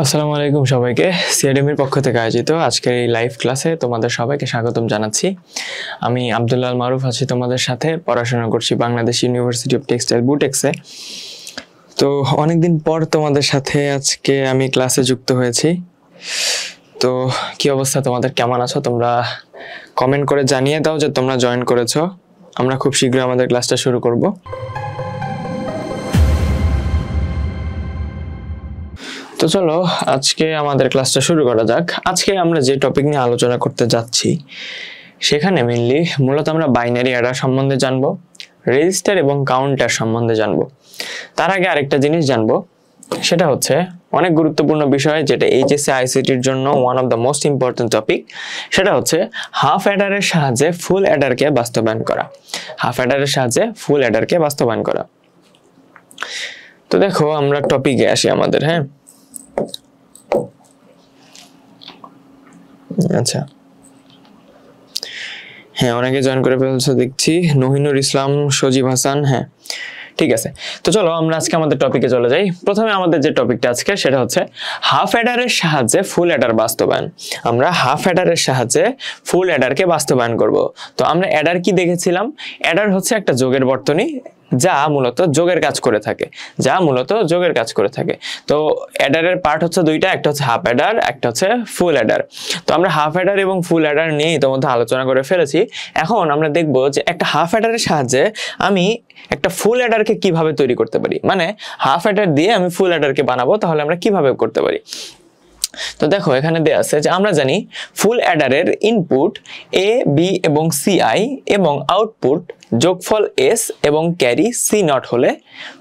আসসালামু আলাইকুম সবাইকে। সিএডএমের পক্ষ থেকে আয়োজিত আজকের এই লাইভ ক্লাসে তোমাদের সবাইকে স্বাগতম জানাচ্ছি। আমি আব্দুল্লাহ আল মারুফ আছি তোমাদের সাথে, পড়াশোনা করছি বাংলাদেশ ইউনিভার্সিটি অফ টেক্সটাইল বুটেক্সে। তো অনেকদিন পর তোমাদের সাথে আজকে আমি ক্লাসে যুক্ত হয়েছি। তো কি অবস্থা, তোমাদের কেমন আছো? তোমরা কমেন্ট করে জানিয়ে দাও যে তোমরা জয়েন করেছো। আমরা খুব শীঘ্রই আমাদের ক্লাসটা শুরু করব। তো চলো আজকে আমাদের ক্লাসটা শুরু করা যাক। আজকে আমরা যে টপিক নিয়ে আলোচনা করতে যাচ্ছি সেখানে মূলত আমরা বাইনারি অ্যাডার সম্বন্ধে জানবো, রেজিস্টার এবং কাউন্টার সম্বন্ধে জানবো। তার আগে আরেকটা জিনিস জানবো, সেটা হচ্ছে অনেক গুরুত্বপূর্ণ বিষয়, যেটা এইচএসসি আইসিটির জন্য one of the most important topic. সেটা হচ্ছে হাফ অ্যাডারের সাহায্যে ফুল অ্যাডারকে বাস্তবায়ন করা। হাফ অ্যাডারের সাহায্যে ফুল অ্যাডারকে বাস্তবায়ন করা। তো দেখো আমরা টপিকে আসি আমাদের। আচ্ছা, অনেকে জয়েন করে ফেলছো দেখছি। নহিনুর ইসলাম, সজীব হাসান। ঠিক আছে। তো চলো আমরা আজকে আমাদের টপিকে চলে যাই। প্রথমে আমাদের যে টপিকটা আজকে সেটা হচ্ছে হাফ অ্যাডারের সাহায্যে ফুল অ্যাডার বাস্তবায়ন। আমরা হাফ অ্যাডারের সাহায্যে ফুল অ্যাডারকে বাস্তবায়ন করব। তো আমরা অ্যাডার কি দেখেছিলাম? অ্যাডার হচ্ছে একটা যোগের বর্তনী যা মূলত যোগের কাজ করে থাকে। তো অ্যাডারের পার্ট হচ্ছে দুইটা, একটা হচ্ছে হাফ অ্যাডার, একটা হচ্ছে ফুল অ্যাডার। তো আমরা হাফ অ্যাডার এবং ফুল অ্যাডার নিয়ে ইতিমধ্যে আলোচনা করে ফেলেছি। এখন আমরা দেখব যে একটা হাফ অ্যাডারের সাহায্যে আমি একটা ফুল অ্যাডারকে কিভাবে তৈরি করতে পারি, মানে হাফ অ্যাডার দিয়ে আমি ফুল অ্যাডারকে বানাবো, তাহলে আমরা কিভাবে করতে পারি। তো দেখো এখানে দেয়া আছে যে আমরা জানি ফুল অ্যাডারের ইনপুট এ, বি এবং সিআই এবং আউটপুট যোগফল এস এবং ক্যারি সি নট হলে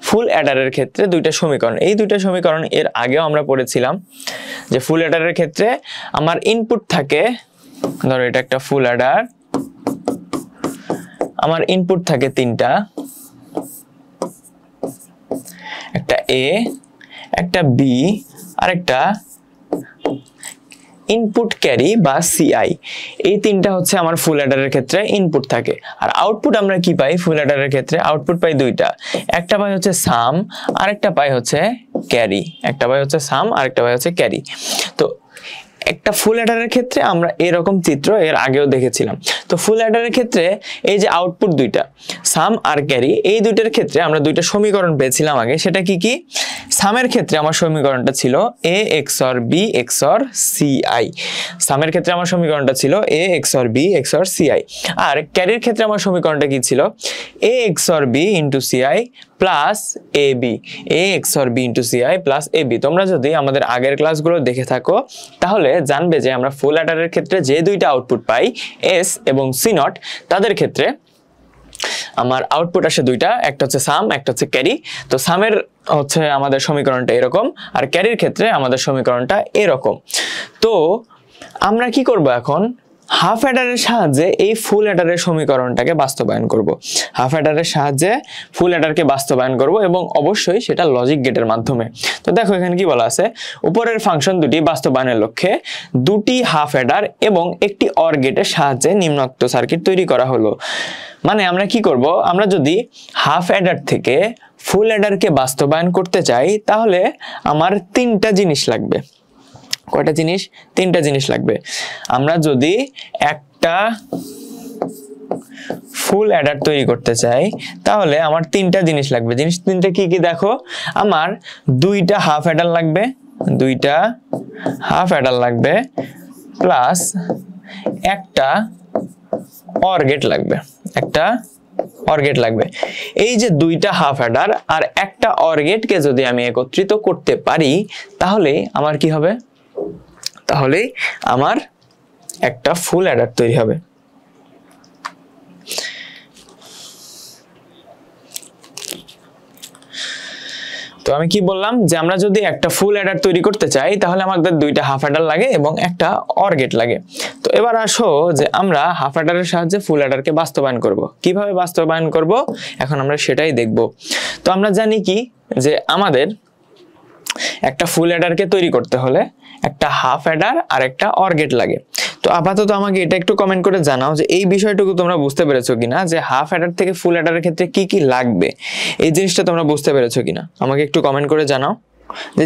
ফুল অ্যাডারের ক্ষেত্রে দুইটা সমীকরণ, এই দুইটা সমীকরণ এর আগেও আমরা পড়েছিলাম যে ফুল অ্যাডারের ক্ষেত্রে আমার ইনপুট থাকে, ধরো এটা একটা ফুল অ্যাডার, আমার ইনপুট থাকে তিনটা, একটা এ, একটা বি আর একটা ইনপুট ক্যারি বা সিআই। এই তিনটা হচ্ছে আমার ফুল অ্যাডারের ক্ষেত্রে ইনপুট থাকে। আর আউটপুট আমরা কি পাই ফুল অ্যাডারের ক্ষেত্রে? আউটপুট পাই দুইটা, একটা পাই হচ্ছে সাম আর একটা পাই হচ্ছে ক্যারি। তো একটা ফুল অ্যাডারের ক্ষেত্রে আমরা এরকম চিত্র এর আগেও দেখেছিলাম। তো ফুল অ্যাডারের ক্ষেত্রে এই যে আউটপুট দুইটা সাম আর ক্যারি, এই দুইটার ক্ষেত্রে আমরা দুইটা সমীকরণ পেয়েছিলাম আগে। সেটা কি কি? সামের ক্ষেত্রে আমার সমীকরণটা ছিল A XOR B XOR CI. সামের ক্ষেত্রে আমার সমীকরণটা ছিল A XOR B XOR CI. আর ক্যারির ক্ষেত্রে আমার সমীকরণটা কি ছিল? A XOR B into CI plus A B. A XOR B into CI plus A B. তোমরা যদি আমাদের আগের ক্লাসগুলো দেখে থাকো তাহলে জানবে যে আমরা ফুল অ্যাডারের ক্ষেত্রে যে দুইটা আউটপুট পাই এস এবং সি নট, তাদের ক্ষেত্রে আমার আউটপুট আসে দুইটা, একটা হচ্ছে সাম, একটা হচ্ছে ক্যারি। তো সামের হচ্ছে আমাদের সমীকরণটা এরকম, আর ক্যারির ক্ষেত্রে আমাদের সমীকরণটা এরকম। তো আমরা কি করব এখন? হাফ অ্যাডারের সাহায্যে এই ফুল অ্যাডারের সমীকরণটাকে বাস্তবায়ন করব। হাফ অ্যাডারের সাহায্যে ফুল অ্যাডারকে বাস্তবায়ন করব এবং অবশ্যই সেটা লজিক গেটের মাধ্যমে। তো দেখো এখানে কি বলা আছে, উপরের ফাংশন দুটি বাস্তবায়নের লক্ষ্যে দুটি হাফ অ্যাডার এবং একটি অর গেটের সাহায্যে নিম্নোক্ত সার্কিট তৈরি করা হলো। মানে আমরা কি করব? আমরা যদি হাফ অ্যাডার থেকে ফুল অ্যাডারকে বাস্তবায়ন করতে চাই তাহলে আমার তিনটা জিনিস লাগবে। কয়টা জিনিস? তিনটা জিনিস লাগবে। আমরা যদি একটা ফুল অ্যাডার তৈরি করতে চাই তাহলে আমার তিনটা জিনিস লাগবে। জিনিস তিনটা কি কি দেখো, আমার দুইটা হাফ অ্যাডার লাগবে প্লাস একটা অর গেট লাগবে। এই যে দুইটা হাফ অ্যাডার আর একটা অর গেটকে যদি আমি একত্রিত করতে পারি তাহলে আমার কি হবে? তাহলে আমার একটা ফুল অ্যাডার তৈরি হবে। তো আমি কি বললাম যে আমরা যদি একটা ফুল অ্যাডার তৈরি করতে চাই তাহলে আমাদের দুইটা হাফ অ্যাডার লাগে এবং একটা অর গেট লাগে। তো এবার আসো যে আমরা হাফ অ্যাডারের সাহায্যে ফুল অ্যাডারকে বাস্তবায়ন করব। কিভাবে বাস্তবায়ন করব এখন আমরা সেটাই দেখব। তো আমরা জানি কি যে আমাদের একটা ফুল অ্যাডারকে তৈরি করতে হলে একটা হাফ অ্যাডার আর একটা অর গেট লাগে। তো আপাতত আমাকে এটা একটু কমেন্ট করে জানাও যে এই বিষয়টুকু তোমরা বুঝতে পেরেছো কিনা, যে হাফ অ্যাডার থেকে ফুল অ্যাডারের ক্ষেত্রে কি কি লাগবে, এই জিনিসটা তোমরা বুঝতে পেরেছো কিনা আমাকে একটু কমেন্ট করে জানাও।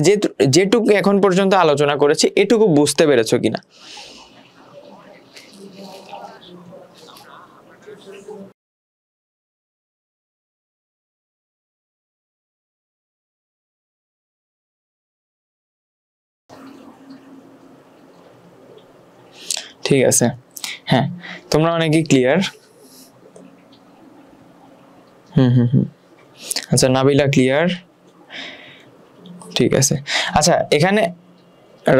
যে যেটুকু এখন পর্যন্ত আলোচনা করেছি এটুকু বুঝতে পেরেছো কিনা। ঠিক আছে, হ্যাঁ তোমরা অনেকেই ক্লিয়ার। আচ্ছা নাবিলা ক্লিয়ার, ঠিক আছে। আচ্ছা এখানে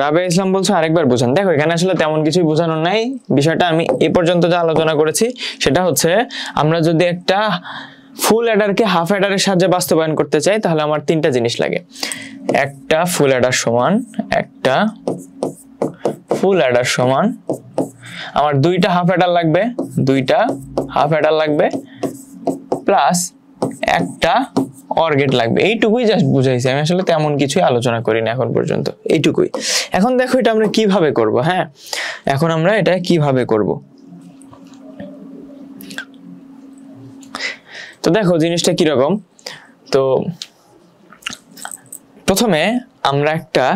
রাবে ইসলাম বলছো আরেকবার বোঝান। দেখো এখানে আসলে তেমন কিছুই বোঝানোর নাই, বিষয়টা আমি এ পর্যন্ত যা আলোচনা করেছি সেটা হচ্ছে আমরা যদি একটা ফুল অ্যাডারকে হাফ অ্যাডারের সাহায্যে বাস্তবায়ন করতে চাই তাহলে আমার তিনটা জিনিস লাগে। একটা ফুল অ্যাডার সমান, একটা ফুল অ্যাডার সমান আমার দুইটা হাফ অ্যাডার লাগবে, দুইটা হাফ অ্যাডার লাগবে, প্লাস একটা অর গেট লাগবে। এইটুকুই জাস্ট বুঝাইছি আমি, আসলে তেমন কিছুই আলোচনা করি না এখন পর্যন্ত, এইটুকুই। এখন দেখো এটা আমরা কিভাবে করব। হ্যাঁ এখন আমরা এটা কিভাবে করব, তো দেখো জিনিসটা কিরকম। তো প্রথমে আমরা একটা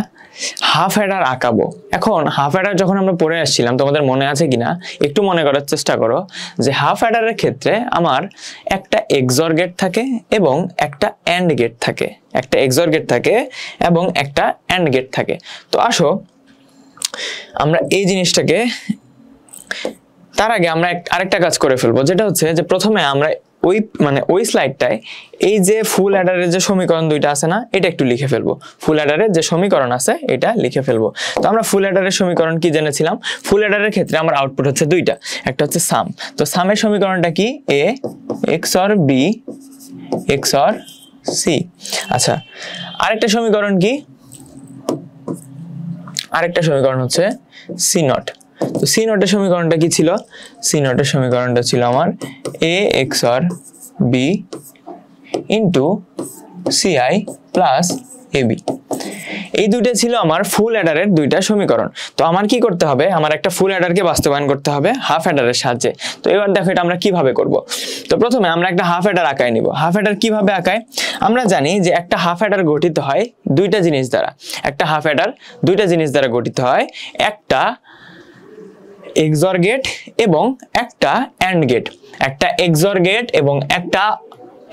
হাফ অ্যাডার আঁকাবো। এখন হাফ অ্যাডার যখন আমরা পড়ে আসছিলাম তোমাদের মনে আছে কিনা একটু মনে করার চেষ্টা করো, যে হাফ অ্যাডারের ক্ষেত্রে আমার একটা এক্সর গেট থাকে এবং একটা অ্যান্ড গেট থাকে, একটা এক্সর গেট থাকে এবং একটা অ্যান্ড গেট থাকে। তো আসো আমরা এই জিনিসটাকে, তার আগে আমরা আরেকটা কাজ করে ফেলবো, যেটা হচ্ছে যে প্রথমে আমরা ওই স্লাইডটায় এই যে ফুল অ্যাডারের যে সমীকরণ দুইটা আছে না, এটা একটু লিখে ফেলবো। ফুল অ্যাডারের যে সমীকরণ আছে এটা লিখে ফেলবো। তো আমরা ফুল অ্যাডারের সমীকরণ কি জেনেছিলাম? ফুল অ্যাডারের ক্ষেত্রে আমার আউটপুট হচ্ছে দুইটা, একটা হচ্ছে সাম। তো সামের সমীকরণটা কি? এ XOR B XOR C। আচ্ছা আরেকটা সমীকরণ কি? আরেকটা সমীকরণ হচ্ছে সি নট। তো সি নটের সমীকরণটা কি ছিল? সি নটের সমীকরণটা ছিল আমার এ XOR B into CI plus AB। এই দুইটা ছিল আমার ফুল অ্যাডারের দুইটা সমীকরণ। তো আমার কি করতে হবে? আমার একটা ফুল অ্যাডারকে বাস্তবায়ন করতে হবে হাফ অ্যাডারের সাহায্যে। তো এবার দেখো এটা আমরা কিভাবে করব। তো প্রথমে আমরা একটা হাফ অ্যাডার আঁকায় নিব। হাফ অ্যাডার কিভাবে আঁকায়? আমরা জানি যে একটা হাফ অ্যাডার গঠিত হয় দুইটা জিনিস দ্বারা। একটা হাফ অ্যাডার দুইটা জিনিস দ্বারা গঠিত হয়, একটা এক্সর গেট এবং একটা অ্যান্ড গেট। একটা এক্সর গেট এবং একটা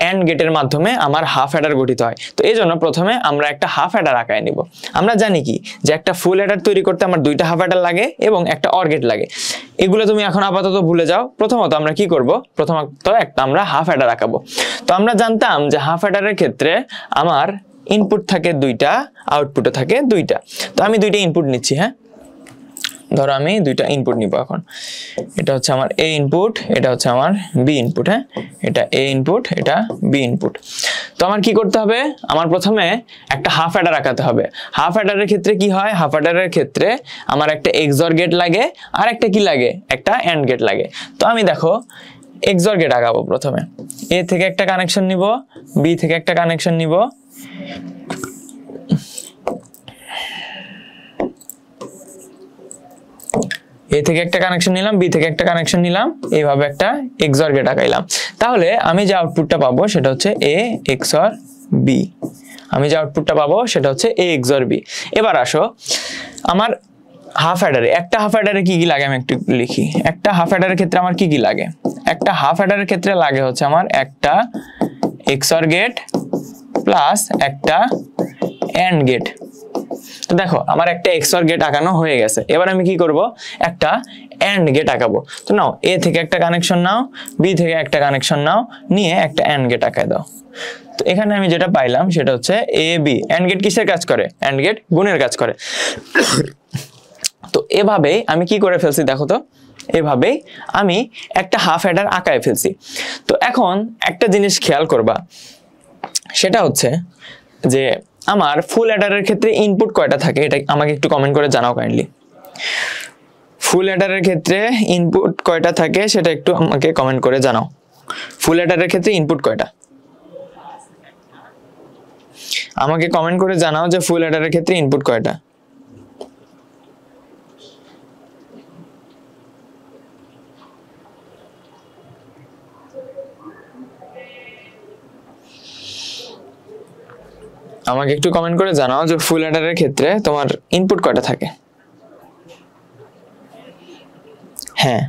অ্যান্ড গেটের মাধ্যমে আমার হাফ অ্যাডার গঠিত হয়। তো এই জন্য প্রথমে আমরা একটা হাফ অ্যাডার আঁকায় নিব। আমরা জানি কি যে একটা ফুল অ্যাডার তৈরি করতে আমার দুইটা হাফ অ্যাডার লাগে এবং একটা অর গেট লাগে। এগুলো তুমি এখন আপাতত ভুলে যাও। প্রথমত আমরা কি করব? প্রথমত একটা আমরা হাফ অ্যাডার আঁকাবো। তো আমরা জানতাম যে হাফ অ্যাডারের ক্ষেত্রে আমার ইনপুট থাকে দুইটা, আউটপুটও থাকে দুইটা। তো আমি দুইটা ইনপুট নিচ্ছি। হ্যাঁ ধরো আমি দুইটা ইনপুট নিব এখন। এটা হচ্ছে আমার এ ইনপুট, এটা হচ্ছে আমার বি ইনপুট। হ্যাঁ এটা এ ইনপুট, এটা বি ইনপুট। তো আমার কি করতে হবে? আমার প্রথমে একটা হাফ অ্যাডার আঁকাতে হবে। হাফ অ্যাডারের ক্ষেত্রে কি হয়? হাফ অ্যাডারের ক্ষেত্রে আমার একটা এক্সর গেট লাগে আর একটা কি লাগে? একটা অ্যান্ড গেট লাগে। তো আমি দেখো এক্সর গেট আঁকাবো। প্রথমে এ থেকে একটা কানেকশন নিব, বি থেকে একটা কানেকশন নিব, এ থেকে একটা কানেকশন নিলাম, বি থেকে একটা কানেকশন নিলাম, এইভাবে একটা এক্সর গেট আঁকাইলাম। তাহলে আমি যে আউটপুটটা পাবো সেটা হচ্ছে এ XOR বি। আমি যে আউটপুটটা পাবো সেটা হচ্ছে এ XOR বি। এবার আসো আমার হাফ অ্যাডারে, একটা হাফ অ্যাডারে কি কি লাগে আমি একটু লিখি। একটা হাফ অ্যাডারের ক্ষেত্রে আমার কি কি লাগে? একটা হাফ অ্যাডারের ক্ষেত্রে লাগে হচ্ছে আমার একটা XOR গেট প্লাস একটা অ্যান্ড গেট। তো দেখো আমার একটা XOR গেট আঁকানো হয়ে গেছে। এবার আমি কি করব? একটা অ্যান্ড গেট আঁকাবো। তো নাও এ থেকে একটা কানেকশন নাও, বি থেকে একটা কানেকশন নাও, নিয়ে একটা অ্যান্ড গেট আঁকায় দাও। তো এখানে আমি যেটা পাইলাম সেটা হচ্ছে এ বি। অ্যান্ড গেট কিসের কাজ করে? অ্যান্ড গেট গুণের কাজ করে। তো এভাবেই আমি কি করে ফেলছি দেখো তো, এভাবেই আমি একটা হাফ অ্যাডার আঁকায় ফেলছি। তো এখন একটা জিনিস খেয়াল করবা, সেটা হচ্ছে যে আমার ফুল অ্যাডারের ক্ষেত্রে ইনপুট কয়টা থাকে এটা আমাকে একটু কমেন্ট করে জানাও কাইন্ডলি। ফুল অ্যাডারের ক্ষেত্রে ইনপুট কয়টা থাকে সেটা একটু আমাকে কমেন্ট করে জানাও। ফুল অ্যাডারের ক্ষেত্রে ইনপুট কয়টা? আমাকে কমেন্ট করে জানাও যে ফুল অ্যাডারের ক্ষেত্রে ইনপুট কয়টা। আমাকে একটু কমেন্ট করে জানাও যে ফুল অ্যাডারের ক্ষেত্রে তোমার ইনপুট কয়টা থাকে। হ্যাঁ,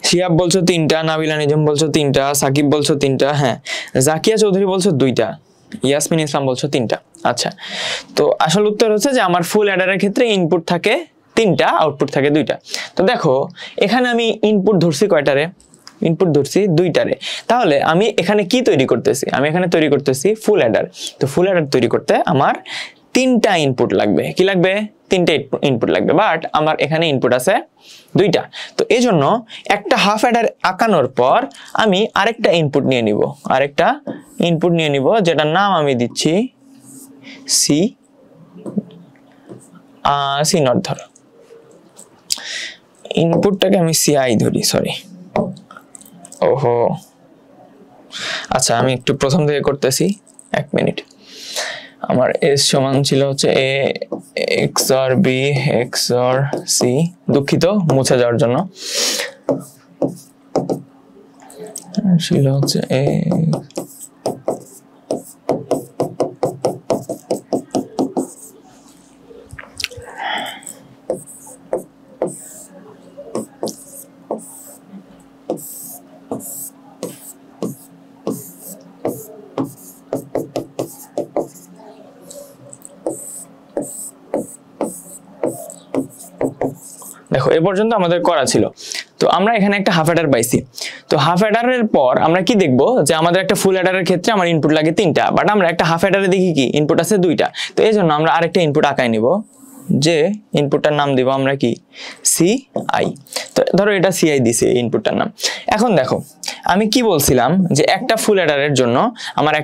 শিহাব বলছো 3টা, নাবিলা নিজম বলছো 3টা, সাকিব বলছো 3টা, হ্যাঁ জাকিয়া চৌধুরী বলছো 2টা, ইয়াসমিন ইসলাম বলছো 3টা। আচ্ছা, তো আসল উত্তর হচ্ছে যে আমার ফুল অ্যাডারের ক্ষেত্রে ইনপুট থাকে 3টা, আউটপুট থাকে 2টা। তো দেখো এখানে আমি ইনপুট ধরছি কয়টারে, ইনপুট ধরছি 2টারে। তাহলে আমি এখানে কি তৈরি করতেছি, আমি এখানে তৈরি করতেছি ফুল অ্যাডার। তো ফুল অ্যাডার তৈরি করতে আমার 3টা ইনপুট লাগবে। কি লাগবে? 3টে ইনপুট লাগবে, বাট আমার এখানে ইনপুট আছে 2টা। তো এই জন্য একটা হাফ অ্যাডার আঁকানোর পর আমি আরেকটা ইনপুট নিয়ে নিব, আরেকটা ইনপুট নিয়ে নিব যেটার নাম আমি দিচ্ছি সি নট। ধরো ইনপুটটাকে আমি সিআই ধরি, সরি। ওহো, আচ্ছা আমি একটু প্রথম থেকে করতেছি, 1 মিনিট। আমার এস সমান ছিল হচ্ছে এ XOR B XOR C, দুঃখিত মুছে যাওয়ার জন্য, ছিল হচ্ছে এ দেখো এ পর্যন্ত আমাদের করা ছিল। তো আমরা এখানে একটা হাফ অ্যাডার পাইছি। তো হাফ অ্যাডারের পর আমরা কি দেখবো যে আমাদের একটা ফুল অ্যাডারের ক্ষেত্রে আমার ইনপুট লাগে 3টা, বাট আমরা একটা হাফ অ্যাডারে দেখি কি ইনপুট আছে 2টা। তো এই জন্য আমরা আরেকটা ইনপুট আঁকায় নিব, যে ইনপুটটার নাম দিব আমরা কি CI। তো ধরো এটা CI দিছে ইনপুটটার নাম। এখন দেখো আমি কি বলছিলাম যে একটা ফুল অ্যাডারের জন্য আমার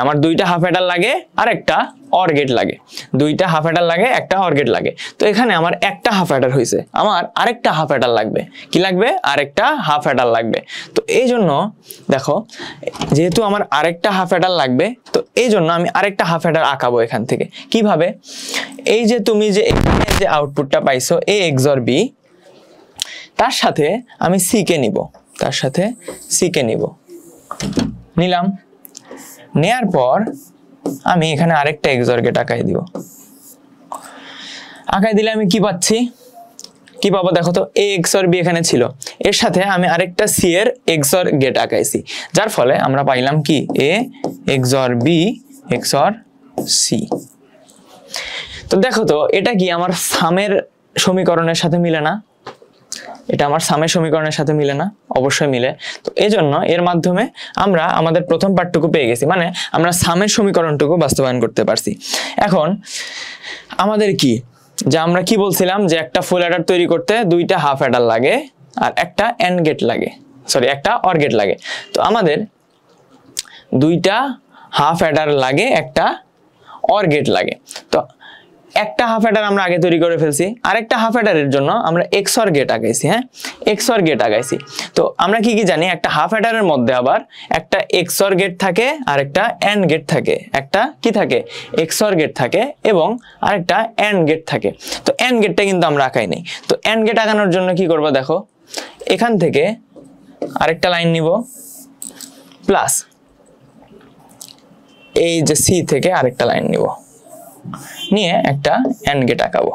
আমার 2টা হাফ অ্যাডার লাগে আর একটা অর গেট লাগে, 2টা হাফ অ্যাডার লাগে, একটা অর গেট লাগে। তো এখানে আমার একটা হাফ অ্যাডার হয়েছে, আমার আরেকটা হাফ অ্যাডার লাগবে। কি লাগবে? আরেকটা হাফ অ্যাডার লাগবে। তো এই জন্য দেখো যেহেতু আমার আরেকটা হাফ অ্যাডার লাগবে, তো এই জন্য আমি আরেকটা হাফ অ্যাডার আঁকাবো এখান থেকে। কিভাবে? এই যে তুমি যে এখানে যে আউটপুটটা পাইছো A XOR B, তার সাথে আমি C কে নিব, তার সাথে C কে নিব, নিলাম। নেয়ার পর আমি এখানে আরেকটা XOR গেট আঁকাই দিব। আঁকাই দিলে আমি কি পাচ্ছি, কি পাবো দেখো তো, A XOR B এখানে ছিল, এর সাথে আমি আরেকটা C এর XOR গেট আঁকাইছি, যার ফলে আমরা পাইলাম কি A XOR B XOR C। তো দেখো তো এটা কি আমার সামের সমীকরণের সাথে মিলে না? এটা আমার সামের সমীকরণের সাথে মিলে না? অবশ্যই মিলে। তো এই জন্য এর মাধ্যমে আমরা আমাদের প্রথম পার্টটুকু পেয়ে গেছি, মানে আমরা সামের সমীকরণটুকু বাস্তবায়ন করতে পারছি। এখন আমাদের কি, যে আমরা কি বলছিলাম যে একটা ফুল অ্যাডার তৈরি করতে 2টা হাফ অ্যাডার লাগে আর একটা এন্ড গেট লাগে, সরি একটা অর গেট লাগে। তো আমাদের 2টা হাফ অ্যাডার লাগে, একটা অর গেট লাগে। তো একটা হাফ অ্যাডার আমরা আগে তৈরি করে ফেলছি, আরেকটা হাফ অ্যাডারের জন্য আমরা XOR গেট আগাইছি। হ্যাঁ, XOR গেট আগাইছি। তো আমরা কি কি জানি, একটা হাফ অ্যাডারের মধ্যে আবার একটা XOR গেট থাকে আর একটা এন্ড গেট থাকে, একটা কি থাকে XOR গেট থাকে এবং আরেকটা এন্ড গেট থাকে। তো এন্ড গেটটা কিন্তু আমরা আঁকাই নাই। তো এন্ড গেট আঁকানোর জন্য কি করব দেখো, এখান থেকে আরেকটা লাইন নিব, প্লাস এই যে C থেকে আরেকটা লাইন নিব, নিয়ে একটা এন্ড গেট আঁকাবো।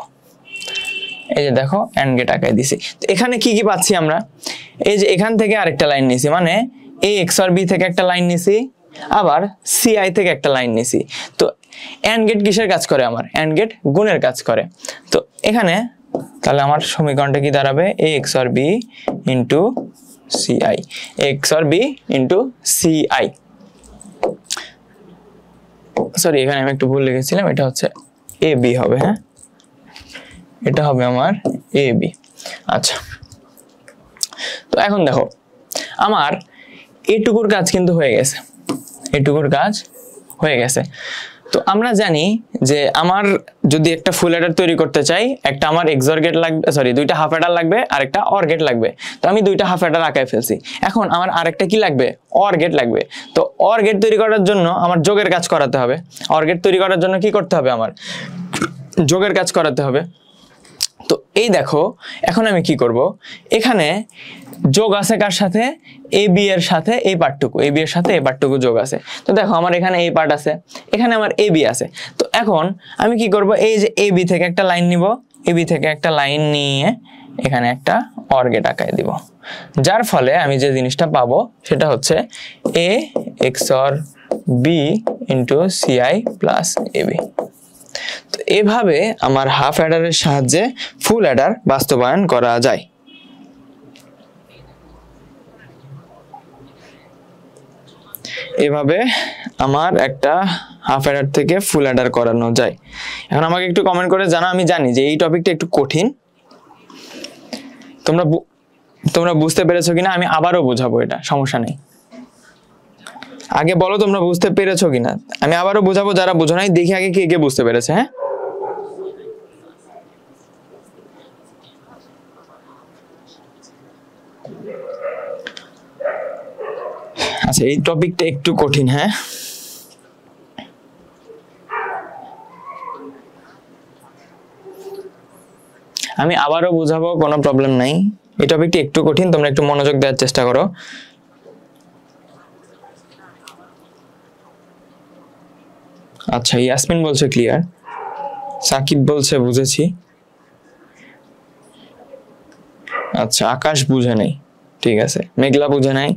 এই যে দেখো এন্ড গেট আঁকাই দিছি। তো এখানে কি কি পাচ্ছি আমরা, এই যে এখান থেকে আরেকটা লাইন নিছি, মানে A XOR B থেকে একটা লাইন নিছি, আবার CI থেকে একটা লাইন নিছি। তো এন্ড গেট কিসের কাজ করে? আমার এন্ড গেট গুণের কাজ করে। তো এখানে তাহলে আমার সমীকরণটা কি দাঁড়াবে, A XOR B into CI, A XOR B into CI। Sorry এখানে আমি একটু ভুল লিখেছিলাম, এটা হচ্ছে AB হবে। হ্যাঁ, এটা হবে আমার AB। আচ্ছা, তো এখন দেখো আমার এটুকুর কাজ কিন্তু হয়ে গেছে, এটুকুর কাজ হয়ে গেছে। তো আমরা জানি যে আমার যদি একটা ফুল অ্যাডার তৈরি করতে চাই, একটা আমার XOR গেট লাগবে, সরি 2টা হাফ অ্যাডার লাগবে আর একটা অর গেট লাগবে। তো আমি 2টা হাফ অ্যাডার আঁকায় ফেলছি। এখন আমার আরেকটা কি লাগবে, অর গেট লাগবে। তো অর গেট তৈরি করার জন্য আমার যোগের কাজ করাতে হবে। অর গেট তৈরি করার জন্য কি করতে হবে, আমার যোগের কাজ করাতে হবে। তো এই দেখো এখন আমি কি করব, এখানে যোগ আছে কার সাথে, এ বি এর সাথে এই পার্টটুকু, এ বি এর সাথে এই পার্টটুকু যোগ আছে। তো দেখো আমার এখানে এই পার্ট আছে, এখানে আমার এ বি আছে। তো এখন আমি কি করব, এই যে এ বি থেকে একটা লাইন নিব, এ বি থেকে একটা লাইন নিয়ে এখানে একটা অর গেট আঁকায় দিব, যার ফলে আমি যে জিনিসটা পাবো সেটা হচ্ছে A XOR B into CI plus A B. তো এভাবে আমার হাফ অ্যাডারের সাহায্যে ফুল অ্যাডার বাস্তবায়ন করা যায়। এভাবে আমার একটা হাফ অ্যাডার থেকে ফুল অ্যাডার করানো যায়। এখন আমাকে একটু কমেন্ট করে জানা, আমি জানি যে এই টপিকটা একটু কঠিন, তোমরা বুঝতে পেরেছো কিনা, আমি আবারও বোঝাবো, এটা সমস্যা নেই। আগে বলো তোমরা বুঝতে পেরেছো কিনা, আমি আবারও বোঝাবো, যারা বোঝো নাই দেখি আগে কে কে বুঝতে পেরেছে। হ্যাঁ, আচ্ছা এই টপিকটা একটু কঠিন। হ্যাঁ, আমি আবারও বুঝাবো, কোনো প্রবলেম নাই। এই টপিকটা একটু কঠিন, তোমরা একটু মনোযোগ দেওয়ার চেষ্টা করো। আচ্ছা ইয়াসমিন বলছে ক্লিয়ার, সাকিব বলছে বুঝেছি। আচ্ছা আকাশ বুঝে নাই, ঠিক আছে। মেঘলা বুঝে নাই,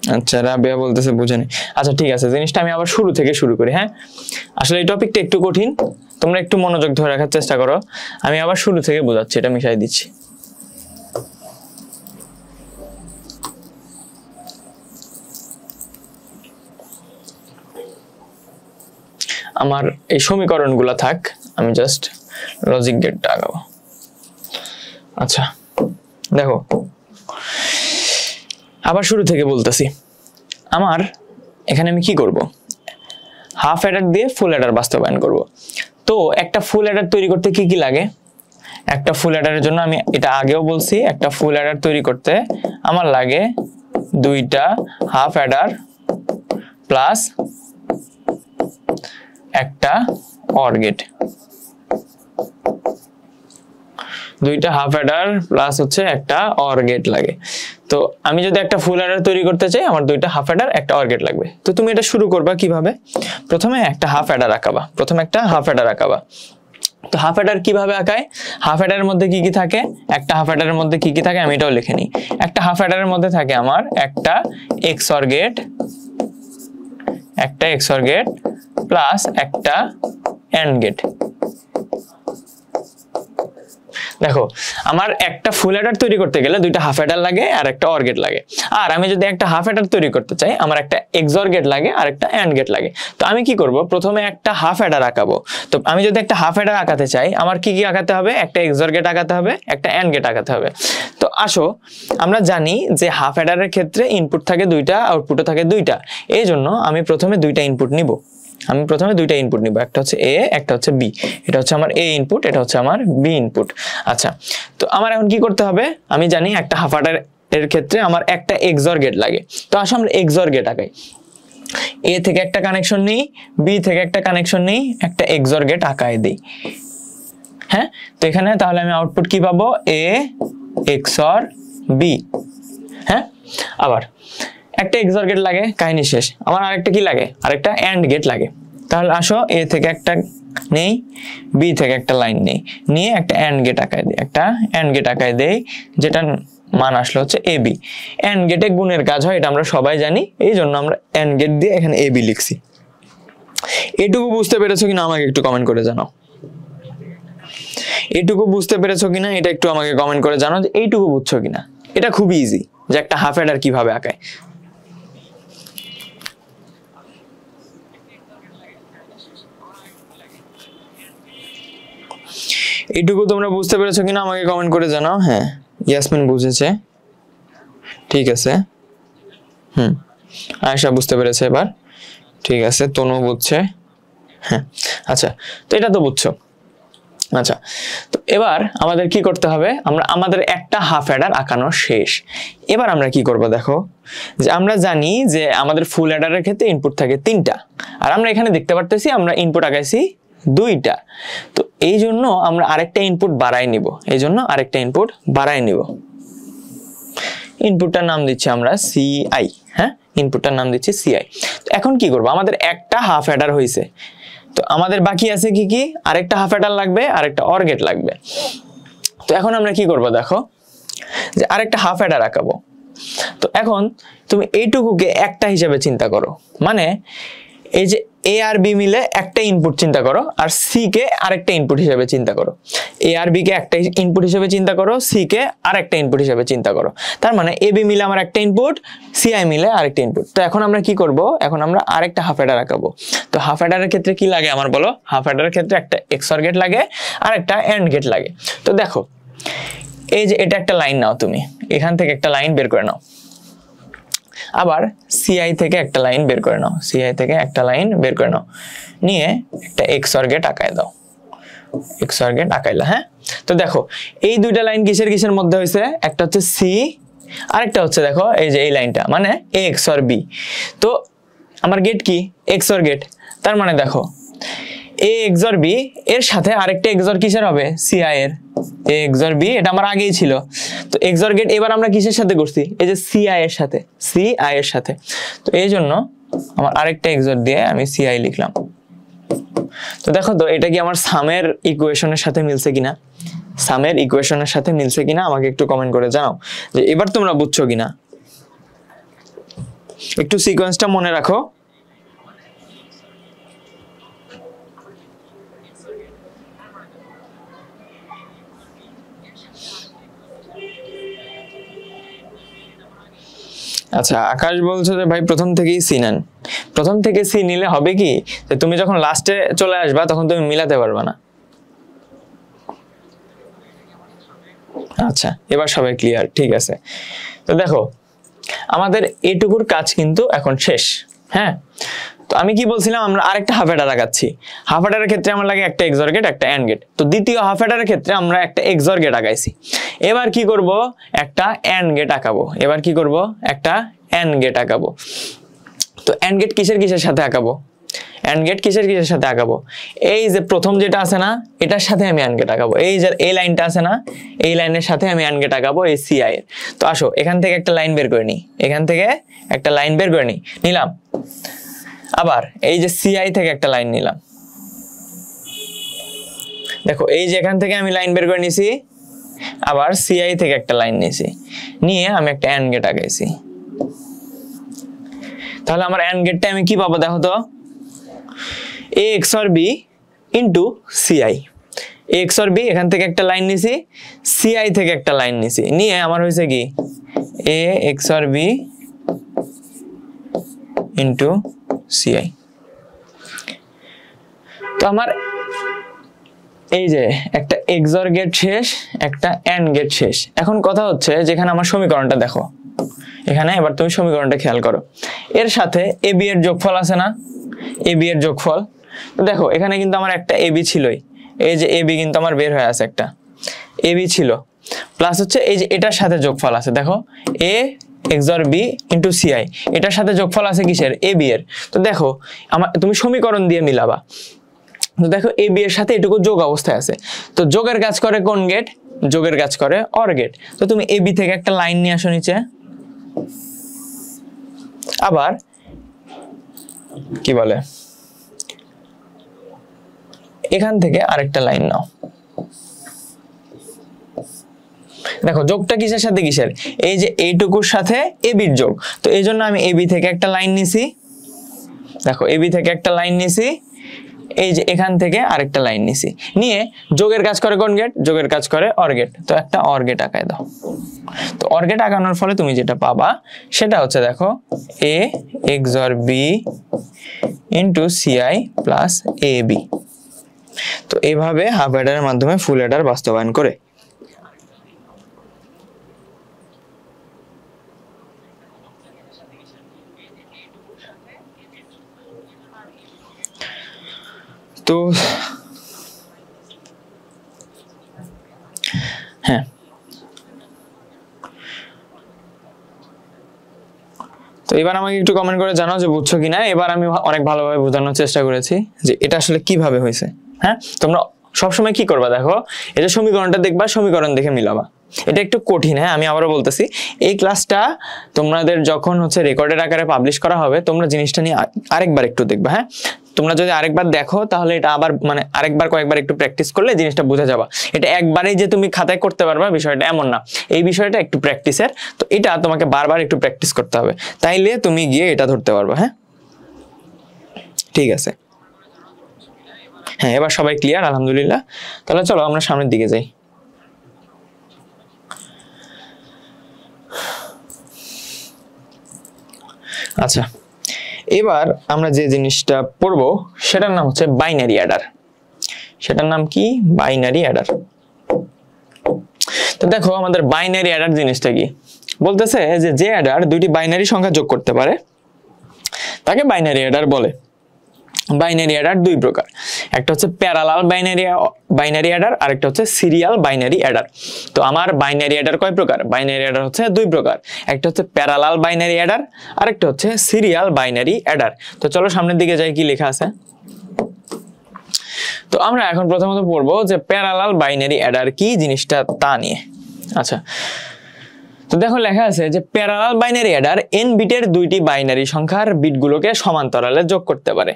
আচ্ছা রাবিয়া বলতেছে বুঝে নাই। আচ্ছা ঠিক আছে, জিনিসটা আমি আবার শুরু থেকে শুরু করি। হ্যাঁ, আসলে এই টপিকটা একটু কঠিন, তোমরা একটু মনোযোগ ধরে রাখার চেষ্টা করো। আমি আবার শুরু থেকে বোঝাচ্ছি, এটা মিশাই দিচ্ছি। আমার এই সমীকরণগুলো থাক, আমি জাস্ট লজিক গেটটা আগাবো। আচ্ছা দেখো, আবার শুরু থেকে বলতেছি। আমার এখানে আমি কি করব, হাফ অ্যাডার দিয়ে ফুল অ্যাডার বাস্তবায়ন করব। তো একটা ফুল অ্যাডার তৈরি করতে কি কি লাগে, একটা ফুল অ্যাডারের জন্য আমি এটা আগেও বলছি, একটা ফুল অ্যাডার তৈরি করতে আমার লাগে দুইটা হাফ অ্যাডার প্লাস একটা অর গেট, দুইটা হাফ অ্যাডার প্লাস হচ্ছে একটা অর গেট লাগে। তো আমি যদি একটা ফুল অ্যাডার তৈরি করতে চাই, আমার দুইটা হাফ অ্যাডার একটা অর গেট লাগবে। তো তুমি এটা শুরু করবা কিভাবে, প্রথমে একটা হাফ অ্যাডার আঁকাবা, তো হাফ অ্যাডার কিভাবে আঁকায়, হাফ অ্যাডারের মধ্যে কি কি থাকে, একটা হাফ অ্যাডারের মধ্যে কি কি থাকে আমি এটাও লিখে নিই। একটা হাফ অ্যাডারের মধ্যে থাকে আমার একটা এক্সর গেট, প্লাস একটা এন্ড গেট। দেখো আমার একটা ফুল অ্যাডার তৈরি করতে গেলে দুইটা হাফ অ্যাডার লাগে আর একটা অর গেট লাগে। আর আমি যদি একটা হাফ অ্যাডার তৈরি করতে চাই, আমার একটা এক্সর গেট লাগে আর একটা এন্ড গেট লাগে। তো আমি কি করব, প্রথমে একটা হাফ অ্যাডার আঁকাবো। তো আমি যদি একটা হাফ অ্যাডার আঁকাতে চাই, আমার কি কি আঁকাতে হবে, একটা এক্সর গেট আঁকাতে হবে, একটা এন্ড গেট আঁকাতে হবে। তো আসো, আমরা জানি যে হাফ অ্যাডারের ক্ষেত্রে ইনপুট থাকে দুইটা, আউটপুটও থাকে দুইটা। এই জন্য আমি প্রথমে দুইটা ইনপুট নিব, একটা হচ্ছে এ, একটা হচ্ছে বি। এটা হচ্ছে আমার এ ইনপুট, এটা হচ্ছে আমার বি ইনপুট। আচ্ছা, তো আমার এখন কি করতে হবে, আমি জানি একটা হাফ অ্যাডার এর ক্ষেত্রে আমার একটা এক্সর গেট লাগে। তো আসলে আমরা এক্সর গেট আঁকাই, এ থেকে একটা কানেকশন নেই, বি থেকে একটা কানেকশন নেই, একটা এক্সর গেট আঁকায় দেই। হ্যাঁ, তো এখানে তাহলে আমি আউটপুট কি পাবো, এ এক্সর বি। হ্যাঁ, আবার একটা এক্সর গেট লাগে, কাহিনী শেষ। আমার আরেকটা কি লাগে, আরেকটা এন্ড গেট লাগে। তাহলে আসো, এ থেকে একটা নেই, বি থেকে একটা লাইন নেই, নিয়ে একটা এন্ড গেট আঁকায় দেই, যেটা মান আসলো হচ্ছে এ বি। এন্ড গেটে গুণের কাজ হয়, এটা আমরা সবাই জানি, এই জন্য আমরা এন্ড গেট দিয়ে এখানে এ বি লিখছি। এটুকু বুঝতে পেরেছো কিনা আমাকে একটু কমেন্ট করে জানাও। এটুকু বুঝতে পেরেছো কিনা এটা একটু আমাকে কমেন্ট করে জানাও, যে এইটুকু বুঝছো কিনা। এটা খুবই ইজি, যে একটা হাফ অ্যাডার কিভাবে আঁকায়। এইটুকু তোমরা বুঝতে পেরেছো কিনা আমাকে কমেন্ট করে জানাও। হ্যাঁ, ইয়াসমিন বুঝেছে, ঠিক আছে। আয়েশা বুঝতে পেরেছে এবার, ঠিক আছে। তনু বুঝছে, হ্যাঁ। আচ্ছা, তো এটা তো বুঝছো। আচ্ছা, তো এবার আমাদের কি করতে হবে, আমাদের একটা হাফ অ্যাডার আঁকানো শেষ। এবার আমরা কি করব, দেখো যে আমরা জানি যে আমাদের ফুল অ্যাডারের ক্ষেত্রে ইনপুট থাকে তিনটা, আর আমরা এখানে দেখতে পারতেছি আমরা ইনপুট আঁকাইছি 2টা। তো এই জন্য আমরা আরেকটা ইনপুট বাড়াই নিব, ইনপুটটার নাম দিচ্ছি আমরা CI। হ্যাঁ, ইনপুটটার নাম দিচ্ছি CI। তো এখন কি করব, আমাদের একটা হাফ অ্যাডার হয়েছে, তো আমাদের বাকি আছে কি কি, আরেকটা হাফ অ্যাডার লাগবে, আরেকটা অর গেট লাগবে। তো এখন আমরা কি করব, দেখো যে আরেকটা হাফ অ্যাডার আঁকাবো। তো এখন তুমি এইটুকুকে একটা হিসাবে চিন্তা করো, মানে এই যে A আর B মিলে একটা ইনপুট চিন্তা করো, আর C কে আরেকটা ইনপুট হিসেবে চিন্তা করো। A আর B কে একটা ইনপুট হিসেবে চিন্তা করো, C কে আরেকটা ইনপুট হিসেবে চিন্তা করো। তার মানে AB মিলে আমার একটা ইনপুট, CI মিলে আরেকটা ইনপুট। তো এখন আমরা কি করব, এখন আমরা আরেকটা হাফ অ্যাডার আঁকাবো। তো হাফ অ্যাডারের ক্ষেত্রে কি লাগে আমার বলো, হাফ অ্যাডারের ক্ষেত্রে একটা XOR গেট লাগে আর একটা AND গেট লাগে। তো দেখো এই যে এটা একটা লাইন নাও, তুমি এখান থেকে একটা লাইন বের করে নাও, আবার CI থেকে একটা লাইন বের করে নাও, নিয়ে একটা XOR গেট আঁকায় দাও, আঁকাইলা। হ্যাঁ, তো দেখো এই দুইটা লাইন কিসের মধ্যে হয়েছে, একটা হচ্ছে C, আরেকটা হচ্ছে দেখো এই যে এই লাইনটা, মানে A XOR B। তো আমার গেট কি, XOR গেট। তার মানে দেখো A XOR B এর সাথে আরেকটা XOR কিসের হবে, CI এর। A XOR B এটা আমার আগেই ছিল। তো XOR গেট এবার আমরা কিসের সাথে করছি, এই যে CI এর সাথে। তো এই জন্য আমার আরেকটা XOR দিয়ে আমি CI লিখলাম। তো দেখো তো এটা কি আমার সামের ইকুয়েশনের সাথে মিলছে কিনা, আমাকে একটু কমেন্ট করে জানাও যে এবার তোমরা বুঝছো কিনা। একটু সিকোয়েন্সটা মনে রাখো। আচ্ছা, আকাশ বলছো যে ভাই প্রথম থেকেই সি নেন। প্রথম থেকে সি নিলে হবে কি, যে তুমি যখন লাস্টে চলে আসবা তখন তুমি মিলাতে পারবে না। আচ্ছা, এবার সবাই ক্লিয়ার, ঠিক আছে। তো দেখো আমাদের এইটুকুর কাজ কিন্তু এখন শেষ। হ্যাঁ, তো আমি কি বলছিলাম, আমরা আরেকটা হাফ অ্যাডার আঁকাচ্ছি। হাফ অ্যাডারের ক্ষেত্রে আমার লাগে একটা XOR গেট, একটা AND গেট। তো দ্বিতীয় হাফ অ্যাডারের ক্ষেত্রে আমরা একটা XOR গেট আঁকাইছি। এবার কি করব, একটা AND গেট আঁকাবো। তো AND গেট কিসের সাথে আঁকাবো, এই যে প্রথম যেটা আছে না, এটার সাথে আমি AND গেট আঁকাবো। এই যে এই লাইনটা আছে না, এই লাইনের সাথে আমি AND গেট আঁকাবো এই CI এর। তো আসো এখান থেকে একটা লাইন বের করে নিই, নিলাম। আবার এই যে CI থেকে একটা লাইন নিলাম। দেখো এই যে এখান থেকে আমি লাইন বের করে নিছি, আবার CI থেকে একটা লাইন নিছি, নিয়ে আমি একটা AND গেট আঁকাইছি। তাহলে আমার AND গেটটা আমি কি পাবো, দেখো তো, A XOR B into CI। A XOR B এখান থেকে একটা লাইন নিছি, CI থেকে একটা লাইন নিছি, নিয়ে আমার হয়েছে কি A XOR B into CI। তো আমার এই যে একটা XOR গেট শেষ, একটা AND গেট শেষ। এখন কথা হচ্ছে যেখানে আমার সমীকরণটা দেখো, এখানে এবার তুমি সমীকরণটা খেয়াল করো, এর সাথে AB এর যোগফল আছে না, AB এর যোগফল। তো দেখো এখানে কিন্তু আমার একটা AB ছিলই, এই যে AB কিন্তু আমার বের হয়ে আছে, একটা AB ছিল, প্লাস হচ্ছে এই যে এটার সাথে যোগফল আছে, দেখো A XOR B into CI, এটার সাথে যোগফল আছে কিসের, AB এর। তো দেখো তুমি সমীকরণ দিয়ে মিলাবা। তো দেখো AB এর সাথে এটুকু যোগ অবস্থায় আছে। তো যোগের কাজ করে কোন গেট, যোগের কাজ করে OR গেট। তো তুমি AB থেকে একটা লাইন নিয়ে আসো নিচে, আবার কি বলে এখান থেকে আরেকটা লাইন নাও। দেখো যোগটা কিসের সাথে কিসের, এই যে এইটুকুর সাথে AB এর যোগ। তো এই জন্য আমি AB থেকে একটা লাইন নিছি, দেখো AB থেকে একটা লাইন নিছি, এই যে এখান থেকে আরেকটা লাইন নিছি, নিয়ে যোগের কাজ করে কোন গেট, যোগের কাজ করে OR গেট। তো একটা OR গেট আঁকায় দাও। তো OR গেট আঁকানোর ফলে তুমি যেটা পাবা সেটা হচ্ছে দেখো A XOR B into CI plus AB। তো এইভাবে হাফ অ্যাডারের মাধ্যমে ফুল অ্যাডার বাস্তবায়ন করে। তো হ্যাঁ, তো এবার আমাকে একটু কমেন্ট করে জানাও যে বুঝছো কিনা। এবার আমি অনেক ভালোভাবে বোঝানোর চেষ্টা করেছি যে এটা আসলে কিভাবে হয়েছে। হ্যাঁ, তোমরা সবসময় কি করবা, দেখো এটা সমীকরণটা দেখবা, সমীকরণ দেখে মিলাবা। এটা একটু কঠিন, হ্যাঁ আমি আবারও বলতেছি, এই ক্লাসটা তোমাদের যখন হচ্ছে রেকর্ডের আকারে পাবলিশ করা হবে তোমরা জিনিসটা নিয়ে আরেকবার একটু দেখবা। হ্যাঁ, তোমরা যদি আরেকবার দেখো তাহলে এটা আবার মানে আরেকবার কয়েকবার একটু প্র্যাকটিস করলে জিনিসটা বুঝে যাবা। এটা একবারেই যে তুমি খাতায় করতে পারবা বিষয়টা এমন না, এই বিষয়টা একটু প্র্যাকটিসের, তো এটা তোমাকে বারবার একটু প্র্যাকটিস করতে হবে, তাইলে তুমি গিয়ে এটা ধরতে পারবা। হ্যাঁ ঠিক আছে, হ্যাঁ এবার সবাই ক্লিয়ার আলহামদুলিল্লাহ। তাহলে চলো আমরা সামনের দিকে যাই। আচ্ছা, এবার আমরা যে জিনিসটা পড়বো সেটার নাম হচ্ছে বাইনারি অ্যাডার। সেটার নাম কি? Binary Eder. তো দেখো আমাদের বাইনারি অ্যাডার জিনিসটা কি বলতেছে, যে অ্যাডার দুইটি বাইনারি সংখ্যা যোগ করতে পারে তাকে বাইনারি অ্যাডার বলে। বাইনারি অ্যাডার দুই প্রকার, একটা হচ্ছে প্যারালাল বাইনারি অ্যাডার, আর একটা হচ্ছে সিরিয়াল বাইনারি অ্যাডার। তো আমার বাইনারি অ্যাডার কয় প্রকার? বাইনারি অ্যাডার হচ্ছে দুই প্রকার, একটা হচ্ছে প্যারালাল বাইনারি অ্যাডার, আর একটা হচ্ছে সিরিয়াল বাইনারি অ্যাডার। তো চলো সামনের দিকে যাই, কি লেখা আছে। তো আমরা এখন প্রথমত পড়বো যে প্যারালাল বাইনারি অ্যাডার কি জিনিসটা তা নিয়ে। আচ্ছা, তো দেখো লেখা আছে যে প্যারালাল বাইনারি অ্যাডার n বিটের দুইটি বাইনারি সংখ্যার বিটগুলোকে সমান্তরালে যোগ করতে পারে।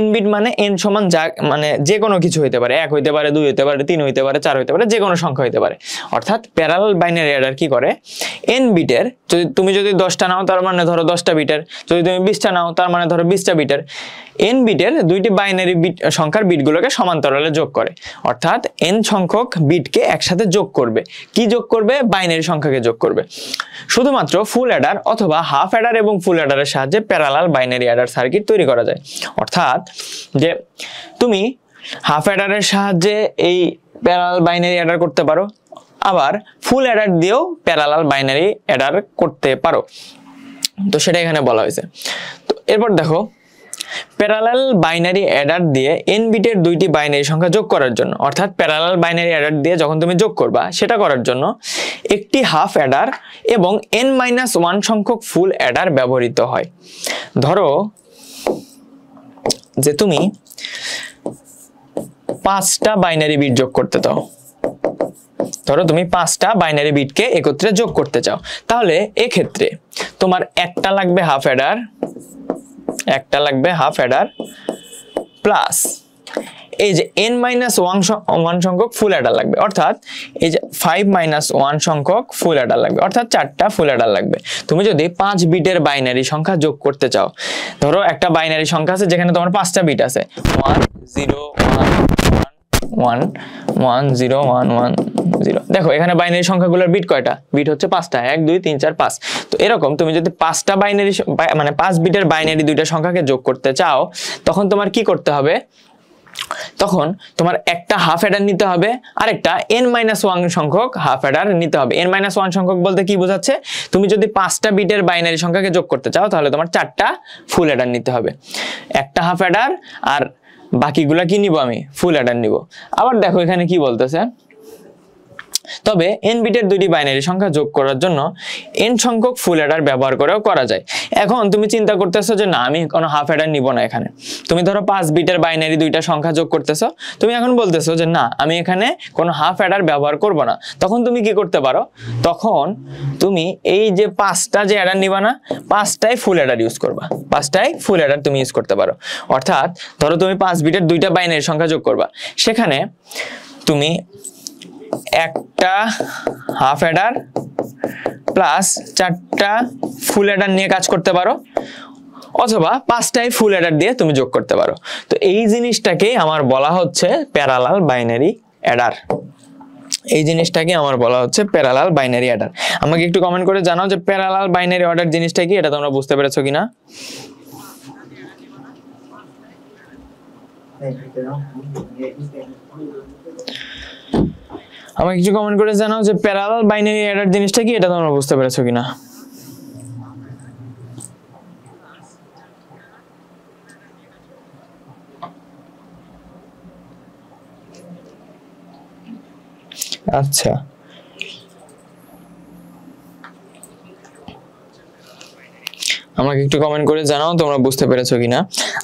n বিট মানে n সমান যা মানে যে কোনো কিছু হইতে পারে, 1 হইতে পারে, 2 হইতে পারে, 3 হইতে পারে, 4 হইতে পারে, যে কোনো সংখ্যা হইতে পারে। অর্থাৎ প্যারালাল বাইনারি অ্যাডার কি করে, n বিটের তুমি যদি 10টা নাও তার মানে ধরো 10টা বিটের, যদি তুমি 20টা নাও তার মানে ধরো 20টা বিটের, n বিটের দুইটি বাইনারি বিট সংখ্যার বিটগুলোকে সমান্তরালে যোগ করে। অর্থাৎ n সংখ্যক বিটকে একসাথে যোগ করবে। কি যোগ করবে? বাইনারি সংখ্যাকে যোগ করবে। শুধুমাত্র ফুল অ্যাডার অথবা হাফ অ্যাডার এবং ফুল অ্যাডারের সাহায্যে প্যারালাল বাইনারি অ্যাডার সার্কিট তৈরি করা যায়। অর্থাৎ যে তুমি হাফ অ্যাডারের সাহায্যে এই প্যারালাল বাইনারি অ্যাডার করতে পারো, আবার ফুল অ্যাডার দিয়েও প্যারালাল বাইনারি অ্যাডার করতে পারো। তো সেটা এখানে বলা হয়েছে। তো এরপর দেখো, প্যারালাল বাইনারি অ্যাডার দিয়ে n বিটের দুইটি বাইনারি সংখ্যা যোগ করার জন্য, অর্থাৎ প্যারালাল বাইনারি অ্যাডার দিয়ে যখন তুমি যোগ করবা সেটা করার জন্য একটি হাফ অ্যাডার এবং n-1 সংখ্যক ফুল অ্যাডার ব্যবহৃত হয়। ধরো যে তুমি 5টা বাইনারি বিট যোগ করতে চাও, ধরো তুমি 5টা বাইনারি বিটকে একত্রে যোগ করতে চাও, তাহলে এক্ষেত্রে তোমার একটা লাগবে হাফ অ্যাডার প্লাস এই যে n-1 সংখ্যক ফুল অ্যাডার লাগবে, অর্থাৎ এই যে 5-1 সংখ্যক ফুল অ্যাডার লাগবে, অর্থাৎ 4টা ফুল অ্যাডার লাগবে। তুমি যদি 5 বিটের বাইনারি সংখ্যা যোগ করতে চাও, ধরো একটা বাইনারি সংখ্যা আছে যেখানে তোমার 5টা বিট আছে, 1 0 1 1 0 1 1 0। দেখো এখানে বাইনারি সংখ্যাগুলোর বিট কয়টা? বিট হচ্ছে 5টা, 1 2 3 4 5। তো এরকম তুমি যদি 5টা বাইনারি মানে 5 বিটের বাইনারি দুইটা সংখ্যাকে যোগ করতে চাও, তখন তোমার কি করতে হবে? তখন তোমার একটা হাফ অ্যাডার নিতে হবে, আর একটা n-1 সংখ্যক হাফ অ্যাডার নিতে হবে। n-1 সংখ্যক বলতে কি বোঝাচ্ছে? তুমি যদি 5টা বিটের বাইনারি সংখ্যাকে যোগ করতে চাও তাহলে তোমার 4টা ফুল অ্যাডার নিতে হবে, একটা হাফ অ্যাডার আর বাকিগুলা কি নিব? আমি ফুল অ্যাডার নিব। আবার দেখো এখানে কি বলতেছে, তবে n বিটের দুইটি বাইনারি সংখ্যা যোগ করার জন্য n সংখ্যক ফুল অ্যাডার ব্যবহার করেও করা যায়। এখন তুমি চিন্তা করতেছো যে না আমি কোনো হাফ অ্যাডার নিব না, এখানে তুমি ধরো 5 বিটের বাইনারি দুইটা সংখ্যা যোগ করতেছো, তুমি এখন বলতেছো যে না আমি এখানে কোনো হাফ অ্যাডার ব্যবহার করব না, তখন তুমি কি করতে পারো? তখন তুমি এই যে 5টা যে অ্যাডার নিবা না, 5টাই ফুল অ্যাডার ইউজ করবা, 5টাই ফুল অ্যাডার তুমি ইউজ করতে পারো। অর্থাৎ ধরো তুমি 5 বিটের দুইটা বাইনারি সংখ্যা যোগ করবা, সেখানে তুমি একটা হাফ অ্যাডার প্লাস 4টা ফুল অ্যাডার নিয়ে কাজ করতে পারো, অথবা 5টাই ফুল অ্যাডার দিয়ে তুমি যোগ করতে পারো। তো এই জিনিসটাকে আমার বলা হচ্ছে প্যারালাল বাইনারি অ্যাডার। এই জিনিসটাকে আমার বলা হচ্ছে প্যারালাল বাইনারি অ্যাডার। আমাকে একটু কমেন্ট করে জানাও যে প্যারালাল বাইনারি অ্যাডার জিনিসটা কি, এটা তোমরা বুঝতে পেরেছো কিনা। আমাকে কিছু কমেন্ট করে জানাও যে প্যারালাল বাইনারি অ্যাডার জিনিসটা কি, এটা তোমরা বুঝতে পেরেছো কিনা। আচ্ছা, আমাকে একটু কমেন্ট করে জানাও তোমরা বুঝতে পেরেছো কিনা।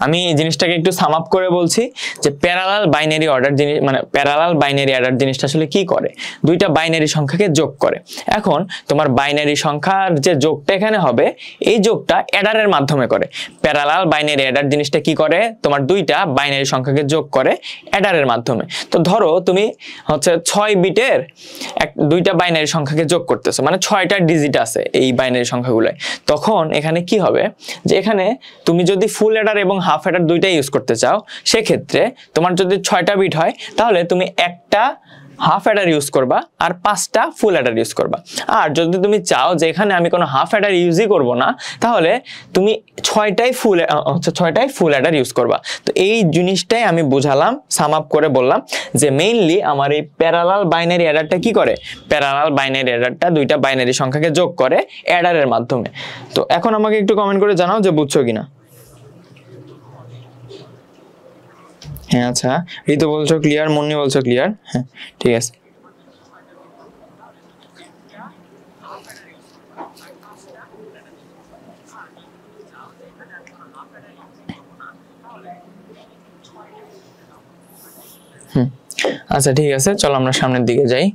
আমি এই জিনিসটাকে একটু সাম আপ করে বলছি যে প্যারালাল বাইনারি অর্ডার জিনিস মানে প্যারালাল বাইনারি অ্যাডার জিনিসটা আসলে কি করে, দুইটা বাইনারি সংখ্যাকে যোগ করে। এখন তোমার বাইনারি সংখ্যার যে যোগটা এখানে হবে এই যোগটা অ্যাডারের মাধ্যমে করে। প্যারালাল বাইনারি অ্যাডার জিনিসটা কি করে, তোমার দুইটা বাইনারি সংখ্যাকে যোগ করে অ্যাডারের মাধ্যমে। তো ধরো তুমি হচ্ছে 6 বিটের দুইটা বাইনারি সংখ্যাকে যোগ করতেছো, মানে 6টা ডিজিট আছে এই বাইনারি সংখ্যাগুলোয়। তখন এখানে কি হবে যে এখানে তুমি যদি ফুল অ্যাডার এবং হাফ অ্যাডার দুইটাই ইউজ করতে চাও, সেক্ষেত্রে তোমার যদি 6টা বিট হয় তাহলে তুমি একটা হাফ অ্যাডার ইউজ করবা আর 5টা ফুল অ্যাডার ইউজ করবা। আর যদি তুমি চাও যে এখানে আমি কোনো হাফ অ্যাডার ইউজই করব না, তাহলে তুমি 6টাই ফুল অ্যাডার ইউজ করবা। তো এই জিনিসটাই আমি বুঝালাম, সাম আপ করে বললাম যে মেইনলি আমার এই প্যারালাল বাইনারি অ্যাডারটা কি করে, প্যারালাল বাইনারি অ্যাডারটা দুইটা বাইনারি সংখ্যাকে যোগ করে অ্যাডারের মাধ্যমে। তো এখন আমাকে একটু কমেন্ট করে জানাও যে বুঝছো কিনা। হ্যাঁ আচ্ছা, ঋতু বলছো ক্লিয়ার, মুন্নি বলছো ক্লিয়ার, হ্যাঁ ঠিক আছে। আচ্ছা ঠিক আছে, চলো আমরা সামনের দিকে যাই।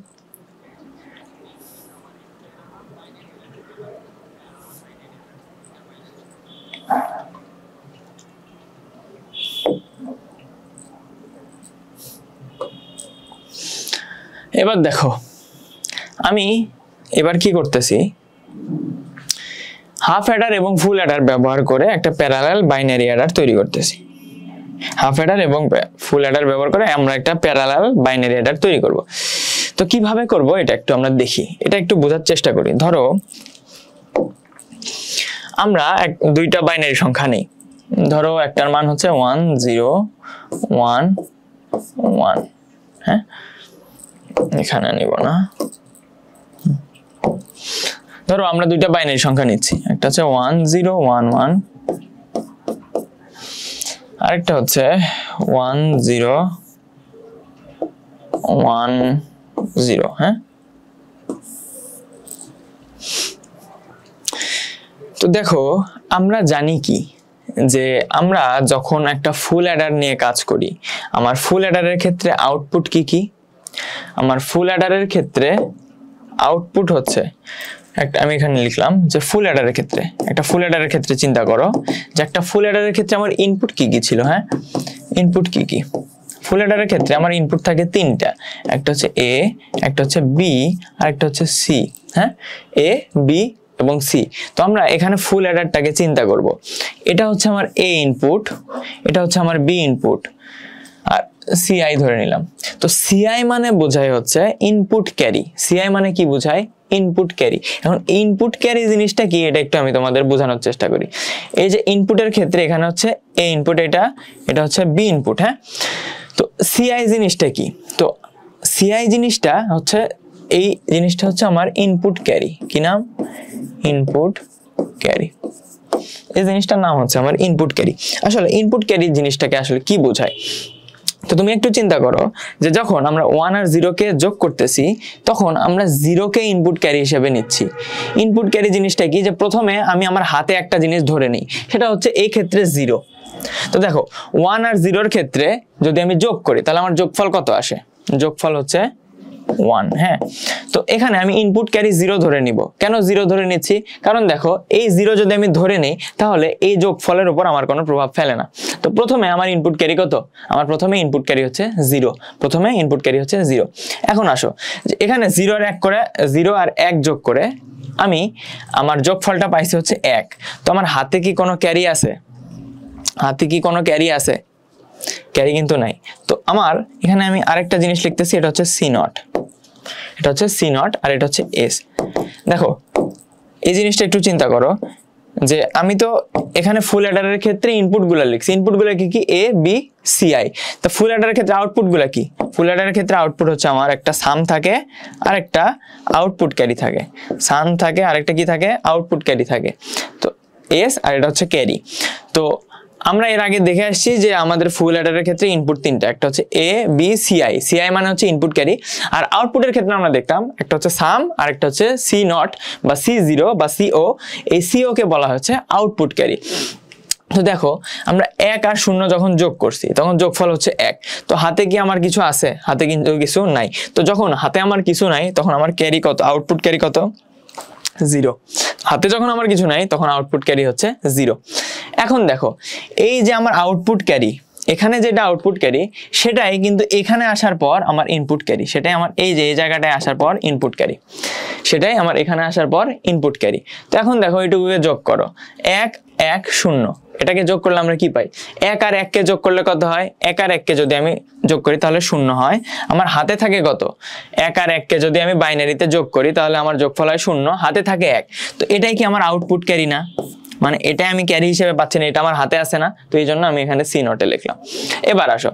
এবার দেখো আমি এবার কি করতেছি, হাফ অ্যাডার এবং ফুল অ্যাডার ব্যবহার করে একটা প্যারালাল বাইনারি অ্যাডার তৈরি করতেছি। হাফ অ্যাডার এবং ফুল অ্যাডার ব্যবহার করে আমরা একটা প্যারালাল বাইনারি অ্যাডার তৈরি করব। তো কিভাবে করব এটা একটু আমরা দেখি, এটা একটু বোঝার চেষ্টা করি। ধরো আমরা দুইটা বাইনারি সংখ্যা নেই, ধরো একটার মান হচ্ছে 1 0 1 1, হ্যাঁ এখানে নিব না। ধরো আমরা দুইটা বাইনারি সংখ্যা নিচ্ছি, একটা হচ্ছে 1 0 1 1, আরেকটা হচ্ছে 1 0 1 0, হ্যাঁ। তো দেখো আমরা জানি কি যে আমরা যখন একটা ফুল অ্যাডার নিয়ে কাজ করি, আমার ফুল অ্যাডারের ক্ষেত্রে আউটপুট কি কি, আমার ফুল অ্যাডারের ক্ষেত্রে আউটপুট হচ্ছে আমি এখানে লিখলাম যে ফুল অ্যাডারের ক্ষেত্রে, একটা ফুল অ্যাডারের ক্ষেত্রে চিন্তা করো যে একটা ফুল অ্যাডারের ক্ষেত্রে আমার ইনপুট কি কি ছিল, হ্যাঁ ইনপুট কি কি। ফুল অ্যাডারের ক্ষেত্রে আমার ইনপুট থাকে 3টা, একটা হচ্ছে এ, একটা হচ্ছে বি, আর একটা হচ্ছে সি, হ্যাঁ এ বি এবং সি। তো আমরা এখানে ফুল অ্যাডারটাকে চিন্তা করব, এটা হচ্ছে আমার এ ইনপুট, এটা হচ্ছে আমার বি ইনপুট, আর সিআই ধরে নিলাম। তো সিআই মানে বোঝায় হচ্ছে ইনপুট ক্যারি, সিআই মানে কি বোঝায়, ইনপুট ক্যারি। এখন ইনপুট ক্যারি জিনিসটা কি এটা একটু আমি তোমাদের বোঝানোর চেষ্টা করি। এই যে ইনপুটের ক্ষেত্রে এখানে হচ্ছে এ ইনপুট, এটা হচ্ছে বি ইনপুট, হ্যাঁ। তো সিআই জিনিসটা কি, তো সিআই জিনিসটা হচ্ছে এই জিনিসটা হচ্ছে আমার ইনপুট ক্যারি, কি নাম, ইনপুট ক্যারি। এই জিনিসটার নাম হচ্ছে আমার ইনপুট ক্যারি। আসলে ইনপুট ক্যারি জিনিসটাকে আসলে কি বোঝায়, তো তুমি একটু চিন্তা করো যে যখন আমরা 1 আর 0 কে যোগ করতেছি তখন আমরা 0 কে ইনপুট ক্যারি হিসেবে নিচ্ছি। ইনপুট ক্যারি জিনিসটা কি, যে প্রথমে আমি আমার হাতে একটা জিনিস ধরে নিই, সেটা হচ্ছে এই ক্ষেত্রে 0। তো দেখো 1 আর 0 এর ক্ষেত্রে যদি আমি যোগ করি তাহলে আমার যোগফল কত আসে, যোগফল হচ্ছে 1, হ্যাঁ। তো এখানে আমি ইনপুট ক্যারি 0 ধরে নিব। কেন 0 ধরে নিচ্ছি, কারণ দেখো এই 0 যদি আমি ধরে নেই তাহলে এই যোগফলের উপর আমার কোনো প্রভাব ফেলে না। তো প্রথমে আমার ইনপুট ক্যারি কত, আমার প্রথমে ইনপুট ক্যারি হচ্ছে 0, প্রথমে ইনপুট ক্যারি হচ্ছে 0। এখন আসো এখানে 0 আর 1 করে, 0 আর 1 যোগ করে আমি আমার যোগফলটা পাইছি হচ্ছে 1। তো আমার হাতে কি কোনো ক্যারি আছে, হাতে কি কোনো ক্যারি আছে, ক্যারি কিন্তু নাই। তো আমার এখানে আমি আরেকটা জিনিস লিখতেছি, এটা হচ্ছে সি নট, এটা হচ্ছে সি নট আর এটা হচ্ছে এস। দেখো এই জিনিসটা একটু চিন্তা করো যে আমি তো এখানে ফুল অ্যাডারের ক্ষেত্রে ইনপুটগুলো লিখছি, ইনপুটগুলো কি কি, এ বি সি আই। তো ফুল অ্যাডারের ক্ষেত্রে আউটপুটগুলো কি, ফুল অ্যাডারের ক্ষেত্রে আউটপুট হচ্ছে আমার একটা সাম থাকে আর একটা আউটপুট ক্যারি থাকে, সাম থাকে আর একটা কি থাকে, আউটপুট ক্যারি থাকে। তো এস আর এটা হচ্ছে ক্যারি। তো আমরা এর আগে দেখে আসছি যে আমাদের ফুল অ্যাডারের ক্ষেত্রে ইনপুট তিনটা, একটা হচ্ছে এ বি সিআই, সিআই মানে হচ্ছে ইনপুট ক্যারি, আর আউটপুটের ক্ষেত্রে আমরা দেখতাম একটা হচ্ছে সাম আর একটা হচ্ছে সি নট বা সি জিরো বা সিও, এই সিও কে বলা হচ্ছে আউটপুট ক্যারি। তো দেখো আমরা 1 আর 0 যখন যোগ করছি তখন যোগফল হচ্ছে 1, তো হাতে কি আমার কিছু আছে? হাতে কিন্তু কিছু নাই। তো যখন হাতে আমার কিছু নাই তখন আমার ক্যারি কত, আউটপুট ক্যারি কত? 0। হাতে যখন আমার কিছু নাই তখন আউটপুট ক্যারি হচ্ছে 0। এখন দেখো এই যে আমার আউটপুট ক্যারি, এখানে যেটা আউটপুট ক্যারি সেটাই কিন্তু এখানে আসার পর আমার ইনপুট ক্যারি, সেটাই আমার এই যে এই জায়গাটায় আসার পর ইনপুট ক্যারি, সেটাই আমার এখানে আসার পর ইনপুট ক্যারি। তো এখন দেখো এটুকুকে যোগ করো, 1 1 0, এটাকে যোগ করলে আমরা কি পাই? 1 আর 1 কে যোগ করলে কত হয়? 1 আর 1 কে যদি আমি যোগ করি তাহলে 0 হয়। আমার হাতে থাকে কত? 1 আর 1 কে যদি আমি বাইনারিতে যোগ করি তাহলে আমার যোগফল হয় 0, হাতে থাকে 1। তো এটাই কি আমার আউটপুট ক্যারি না? মানে এটাই আমি ক্যারি হিসেবে পাচ্ছি না, এটা আমার হাতে আসে না, তো এই জন্য আমি এখানে সি নটে লিখলাম। এবার আসো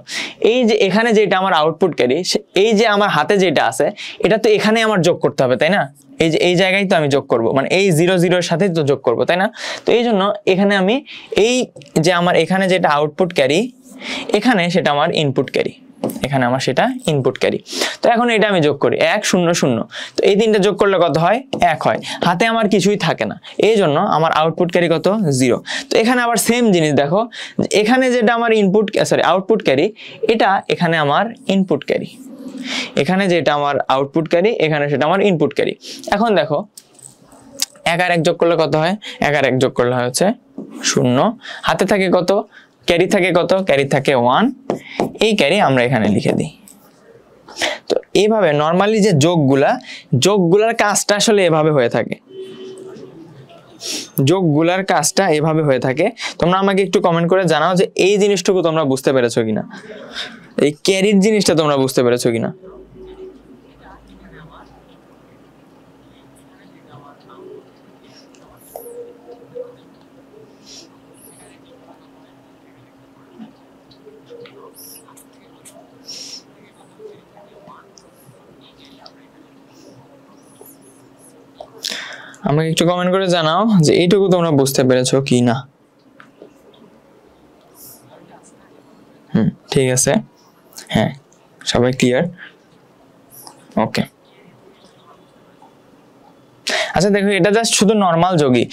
এই যে এখানে যেটা আমার আউটপুট ক্যারি, এই যে আমার হাতে যেটা আছে এটা তো এখানে আমার যোগ করতে হবে, তাই না? এই যে এই জায়গায় তো আমি যোগ করব, মানে এই 0 0 এর সাথে তো যোগ করব, তাই না? তো এই জন্য এখানে আমি এই যে আমার এখানে যেটা আউটপুট ক্যারি এখানে সেটা আমার ইনপুট ক্যারি, এখানে আমার সেটা ইনপুট ক্যারি। তো এখন এটা আমি যোগ করি 1 0 0, তো এই তিনটা যোগ করলে কত হয়? 1 হয়। হাতে আমার কিছুই থাকে না, এই জন্য আমার আউটপুট ক্যারি কত? 0। তো এখানে আবার সেম জিনিস দেখো, এখানে যেটা আমার ইনপুট সরি আউটপুট ক্যারি এটা এখানে আমার ইনপুট ক্যারি, এখানে যেটা আমার আউটপুট ক্যারি এখানে সেটা আমার ইনপুট ক্যারি। এখন দেখো 1 আর 1 যোগ করলে কত হয়? 1 আর 1 যোগ করলে হয় হচ্ছে 0, হাতে থাকে কত? ক্যারি থাকে কত? ক্যারি থাকে 1, এই ক্যারি আমরা এখানে লিখে দিই। তো এইভাবে নরমালি যে যোগগুলার কাজটা আসলে এভাবে হয়ে থাকে, যোগগুলার কাজটা এভাবে হয়ে থাকে। তোমরা আমাকে একটু কমেন্ট করে জানাও যে এই জিনিসটুকু তোমরা বুঝতে পেরেছো কিনা, এই ক্যারির জিনিসটা তোমরা বুঝতে পেরেছো কিনা। আমাকে একটু কমেন্ট করে জানাও যে এইটুকু তোমরা বুঝতে পেরেছো কি না। ঠিক আছে, হ্যাঁ সবাই ক্লিয়ার? ওকে। আচ্ছা দেখো এটা জাস্ট শুধু নরমাল যোগই,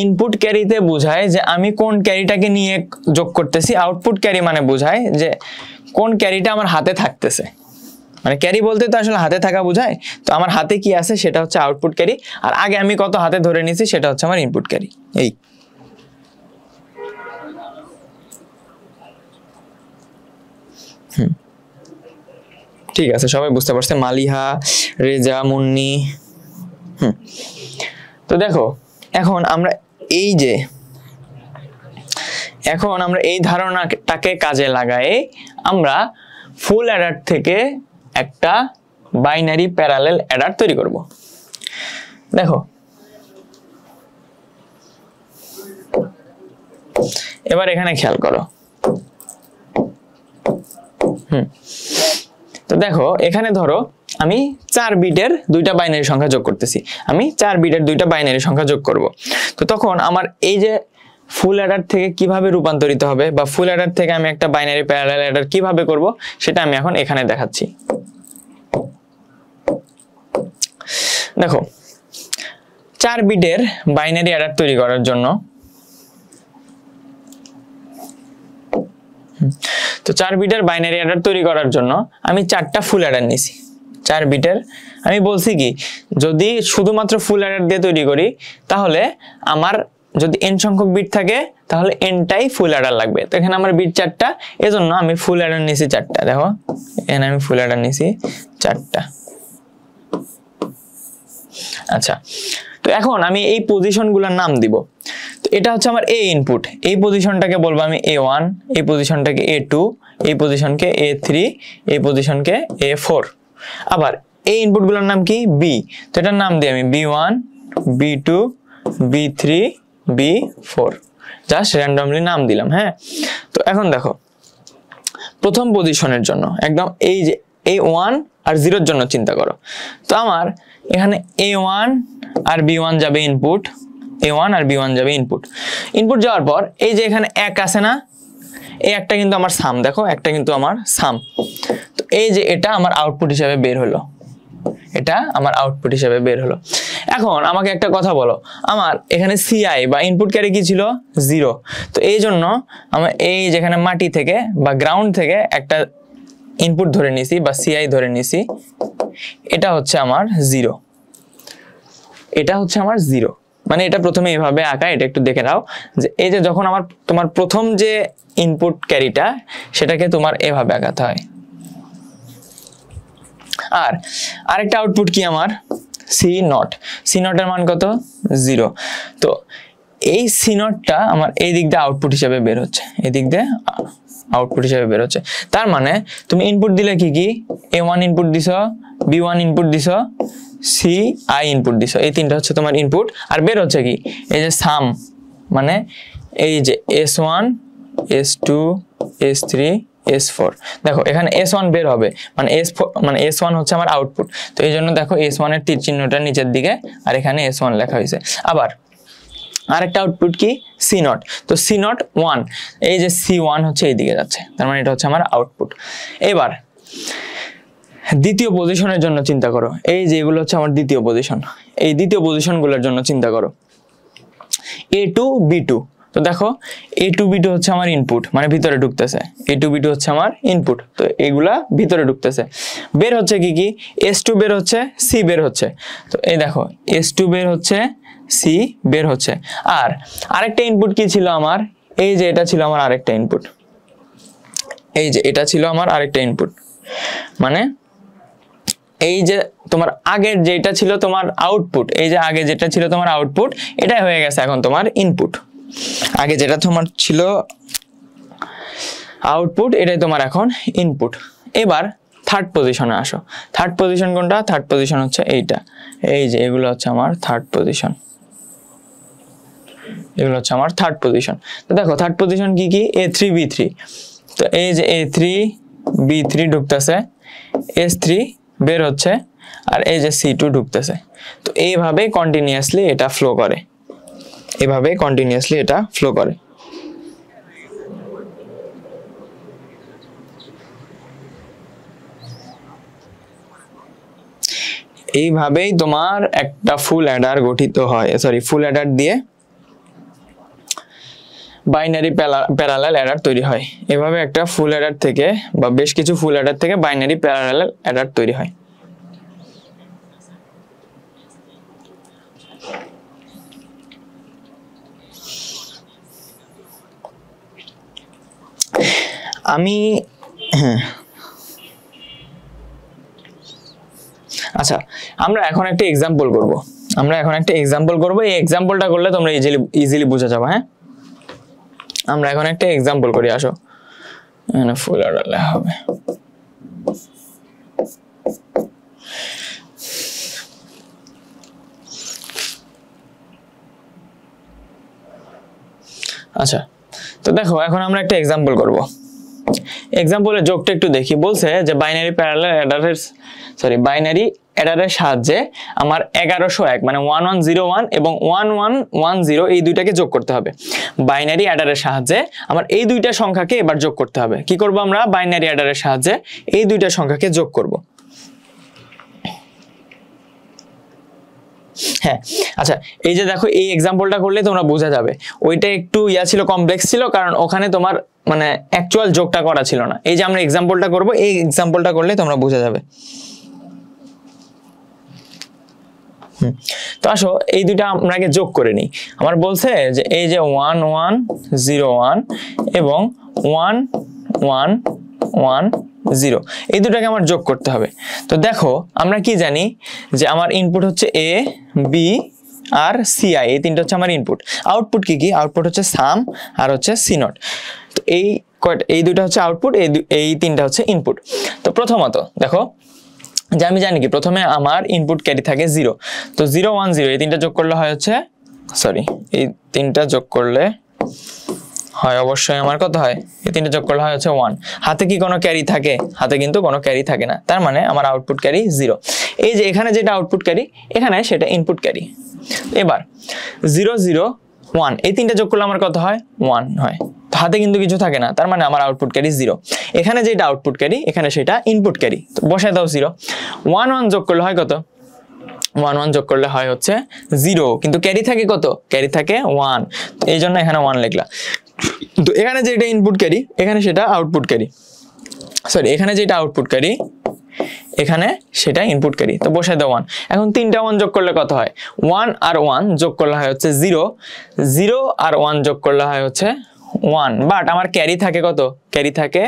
ইনপুট ক্যারিতে বোঝায় যে আমি কোন ক্যারিটাকে নিয়ে যোগ করতেছি, আউটপুট ক্যারি মানে বোঝায় যে কোন ক্যারিটা আমার হাতে থাকতেছে, মানে ক্যারি বলতে তো আসলে হাতে থাকা বোঝায়। তো আমার হাতে কি আছে সেটা হচ্ছে আউটপুট ক্যারি, আর আগে আমি কত হাতে ধরে নিয়েছি সেটা হচ্ছে আমার ইনপুট ক্যারি। এই ঠিক আছে, সবাই বুঝতে পারছে? মালিহা, রেজা, মুন্নি। তো দেখো এখন আমরা এই ধারণাটাকে কাজে লাগাই আমরা ফুল অ্যাডার থেকে একটা বাইনারি প্যারালেল অ্যাডার তৈরি করব। দেখো এবার এখানে খেয়াল করো, তো দেখো এখানে ধরো আমি 4 বিটের দুইটা বাইনারি সংখ্যা যোগ করতেছি, আমি 4 বিটের দুইটা বাইনারি সংখ্যা যোগ করব। তো তখন আমার এই যে ফুল অ্যাডার থেকে কিভাবে রূপান্তরিত হবে বা ফুল অ্যাডার থেকে আমি একটা বাইনারি প্যারালাল অ্যাডার কিভাবে করব সেটা আমি এখন এখানে দেখাচ্ছি। দেখো 4 বিটের বাইনারি অ্যাডার তৈরি করার জন্য, তো 4 বিটের বাইনারি অ্যাডার তৈরি করার জন্য আমি 4টা ফুল অ্যাডার নিছি। 4 বিটের আমি বলছি কি যদি শুধুমাত্র ফুল অ্যাডার দিয়ে তৈরি করি তাহলে আমার যদি n সংখ্যক বিট থাকে তাহলে nটাই ফুল অ্যাডার লাগবে। তো এখানে আমার বিট 4টা, এজন্য আমি ফুল অ্যাডার নিছি 4টা। দেখো এখানে আমি ফুল অ্যাডার নিছি 4টা। আচ্ছা তো এখন আমি এই পজিশনগুলোর নাম দিব। তো এটা হচ্ছে আমার a ইনপুট, এই পজিশনটাকে বলবো আমি a1, এই পজিশনটাকে a2, এই পজিশনকে a3, এই পজিশনকে a4। আবার এই ইনপুটগুলোর নাম কি? b, তো এটার নাম দিই আমি b1, b2, b3, b4, just randomly নাম দিলাম। হ্যাঁ তো এখন দেখো প্রথম পজিশনের জন্য একদম এই যে a1 আর 0 এর জন্য চিন্তা করো। তো আমার এখানে a1 আর b1 যাবে ইনপুট, a1 আর b1 যাবে ইনপুট। ইনপুট যাওয়ার পর এই যে এখানে 1 আছে না, এই একটা কিন্তু আমার সাম, দেখো একটা কিন্তু আমার সাম। তো এই যে এটা আমার আউটপুট হিসাবে বের হলো, এটা আমার আউটপুট হিসাবে বের হলো। এখন আমাকে একটা কথা বলো, আমার এখানে সিআই বা ইনপুট ক্যারি কি ছিল? 0। তো এই জন্য আমার এই যেখানে মাটি থেকে বা গ্রাউন্ড থেকে একটা ইনপুট ধরে নিছি বা সিআই ধরে নিছি, এটা হচ্ছে আমার 0, এটা হচ্ছে আমার 0। মানে এটা প্রথমে এভাবে আঁকা, এটা একটু দেখে নাও যে এই যে যখন তোমার প্রথম যে ইনপুট ক্যারিটা সেটাকে তোমার এভাবে আঁকাতে হয়। আর আরেকটা আউটপুট কি আমার? C not. সি নটের মান কত? 0। তো এই সি নটটা আমার এই দিক দিয়ে আউটপুট হিসাবে বের হচ্ছে, এই দিক দিয়ে আউটপুট হিসাবে বের হচ্ছে। তার মানে তুমি ইনপুট দিলে কি কি? A1 ইনপুট দিছ, B1 ইনপুট দিছ, সি আই ইনপুট দিছ, এই তিনটা হচ্ছে তোমার ইনপুট। আর বের হচ্ছে কি? এই যে সাম, মানে এই যে S1 S2 S3 S4, দেখো এখানে S1 বের হবে, মানে S1 হচ্ছে আমার আউটপুট। তো এই জন্য দেখো S1 এর তীর চিহ্নটা নিচের দিকে, আর এখানে S1 লেখা হয়েছে। আবার আরেকটা আউটপুট কি? C not. তো সি নট 1, এই যে C1 হচ্ছে এই দিকে যাচ্ছে, তার মানে এটা হচ্ছে আমার আউটপুট। এবার দ্বিতীয় পজিশনের জন্য চিন্তা করো, এই যে এগুলো হচ্ছে আমার দ্বিতীয় পজিশন, এই দ্বিতীয় পজিশনগুলোর জন্য চিন্তা করো। A2 B2, তো দেখো A2 B2 হচ্ছে আমার ইনপুট, মানে ভিতরে ঢুকতেছে, A2 B2 হচ্ছে আমার ইনপুট, তো এগুলা ভিতরে ঢুকতেছে। বের হচ্ছে কি কি? S2 বের হচ্ছে, C বের হচ্ছে। তো এই দেখো S2 বের হচ্ছে, C বের হচ্ছে। আর আরেকটা ইনপুট কি ছিল আমার? এই যে এটা ছিল আমার আরেকটা ইনপুট, এই যে এটা ছিল আমার আরেকটা ইনপুট। মানে এই যে তোমার আগের যেটা ছিল তোমার আউটপুট, এই যে আগে যেটা ছিল তোমার আউটপুট, এটাই হয়ে গেছে এখন তোমার ইনপুট। আগে যেটা তোমার ছিল আউটপুট, এটাই তোমার এখন ইনপুট। এবার থার্ড পজিশনে আসো। থার্ড পজিশন কোনটা? থার্ড পজিশন হচ্ছে এইটা, এই যে এগুলো হচ্ছে আমার থার্ড পজিশন, এগুলো হচ্ছে আমার থার্ড পজিশন। তো দেখো থার্ড পজিশন কি কি? A3 B3, তো এই যে A3 B3 ঢুকতেছে, S3 বের হচ্ছে, আর এই যে C2 ঢুকতেছে। তো এইভাবে কন্টিনিউয়াসলি এটা ফ্লো করে, এভাবে কন্টিনিউয়াসলি এটা ফ্লো করে। এইভাবেই তোমার একটা ফুল অ্যাডার গঠিত হয়, সরি ফুল অ্যাডার দিয়ে বাইনারি প্যারালাল অ্যাডার তৈরি হয়। এভাবে একটা ফুল অ্যাডার থেকে বা বেশ কিছু ফুল অ্যাডার থেকে বাইনারি প্যারালাল অ্যাডার তৈরি হয়। আমি আচ্ছা, আমরা এখন একটা এক্সাম্পল করব, এই এক্সাম্পলটা করলে তোমরা ইজিলি বুঝে যাবে। হ্যাঁ, আমরা এখন একটা এক্সাম্পল করি, আসো এখানে ফুল অ্যাডার লেখা হবে। আচ্ছা, তো দেখো এখন আমরা একটা এক্সাম্পল করব। এক্সাম্পলের যোগটা একটু দেখি। বলছে যে বাইনারি অ্যাডারের সাহায্যে আমার 1101 মানে 1101 এবং 1110 এই দুইটাকে যোগ করতে হবে। বাইনারি অ্যাডারের সাহায্যে আমার এই দুইটা সংখ্যাকে এবার যোগ করতে হবে। কি করব আমরা? বাইনারি অ্যাডারের সাহায্যে এই দুইটা সংখ্যাকে যোগ করব। হ্যাঁ, আচ্ছা, এই যে দেখো এই এক্সাম্পলটা করলে তোমরা বোঝা যাবে। ওইটা একটু ছিল, কমপ্লেক্স ছিল, কারণ ওখানে তোমার মানে অ্যাকচুয়াল যোগটা করা ছিল না। এই যে আমরা এক্সাম্পলটা করব, এই এক্সাম্পলটা করলে তোমরা বোঝা যাবে। তো আসো এই দুইটা আমরা আগে যোগ করে নিই। আমার বলছে যে এই যে 1101 এবং 1110 এই দুটাকে আমার যোগ করতে হবে। তো দেখো আমরা কি জানি যে আমার ইনপুট হচ্ছে A, B আর CI, এই তিনটা হচ্ছে আমার ইনপুট। আউটপুট কি কি? আউটপুট হচ্ছে সাম আর হচ্ছে C নট। তো এই দুইটা হচ্ছে আউটপুট, এই তিনটা হচ্ছে ইনপুট। তো প্রথমত দেখো যে আমি জানি কি প্রথমে আমার ইনপুট ক্যারি থাকে 0, তো 0 1 0 এই তিনটা যোগ করলে হয় হচ্ছে, সরি এই তিনটা যোগ করলে হয় অবশ্যই আমার কত হয়? এই তিনটা যোগ করলে হয় হচ্ছে 1। হাতে কি কোনো ক্যারি থাকে? হাতে কিন্তু কোনো ক্যারি থাকে না, তার মানে আমার আউটপুট ক্যারি 0। এই যে এখানে যেটা আউটপুট ক্যারি, এখানে সেটা ইনপুট ক্যারি। এবার 0 0 1, এই তিনটা যোগ করলে আমার কত হয় 1 হয়। তো হাতে কিন্তু কিছু থাকে না, তার মানে আমার আউটপুট ক্যারি 0। এখানে যেটা আউটপুট ক্যারি এখানে সেটা ইনপুট ক্যারি, তো বসায় দাও 0। 1 1 যোগ করলে হয় কত, 1 1 যোগ করলে হয় হচ্ছে 0, কিন্তু ক্যারি থাকে কত, ক্যারি থাকে 1, তো এই জন্য এখানে 1 লিখলা। তো এখানে যেটা ইনপুট ক্যারি এখানে সেটা আউটপুট ক্যারি, সরি এখানে যেটা আউটপুট ক্যারি এখানে সেটা ইনপুট ক্যারি, তো বসায় দাও 1। এখন তিনটা 1 যোগ করলে কত হয়, 1 আর 1 যোগ করলে হয় হচ্ছে 0, 0 আর 1 যোগ করলে হয় হচ্ছে 1, বাট আমার ক্যারি থাকে কত, ক্যারি থাকে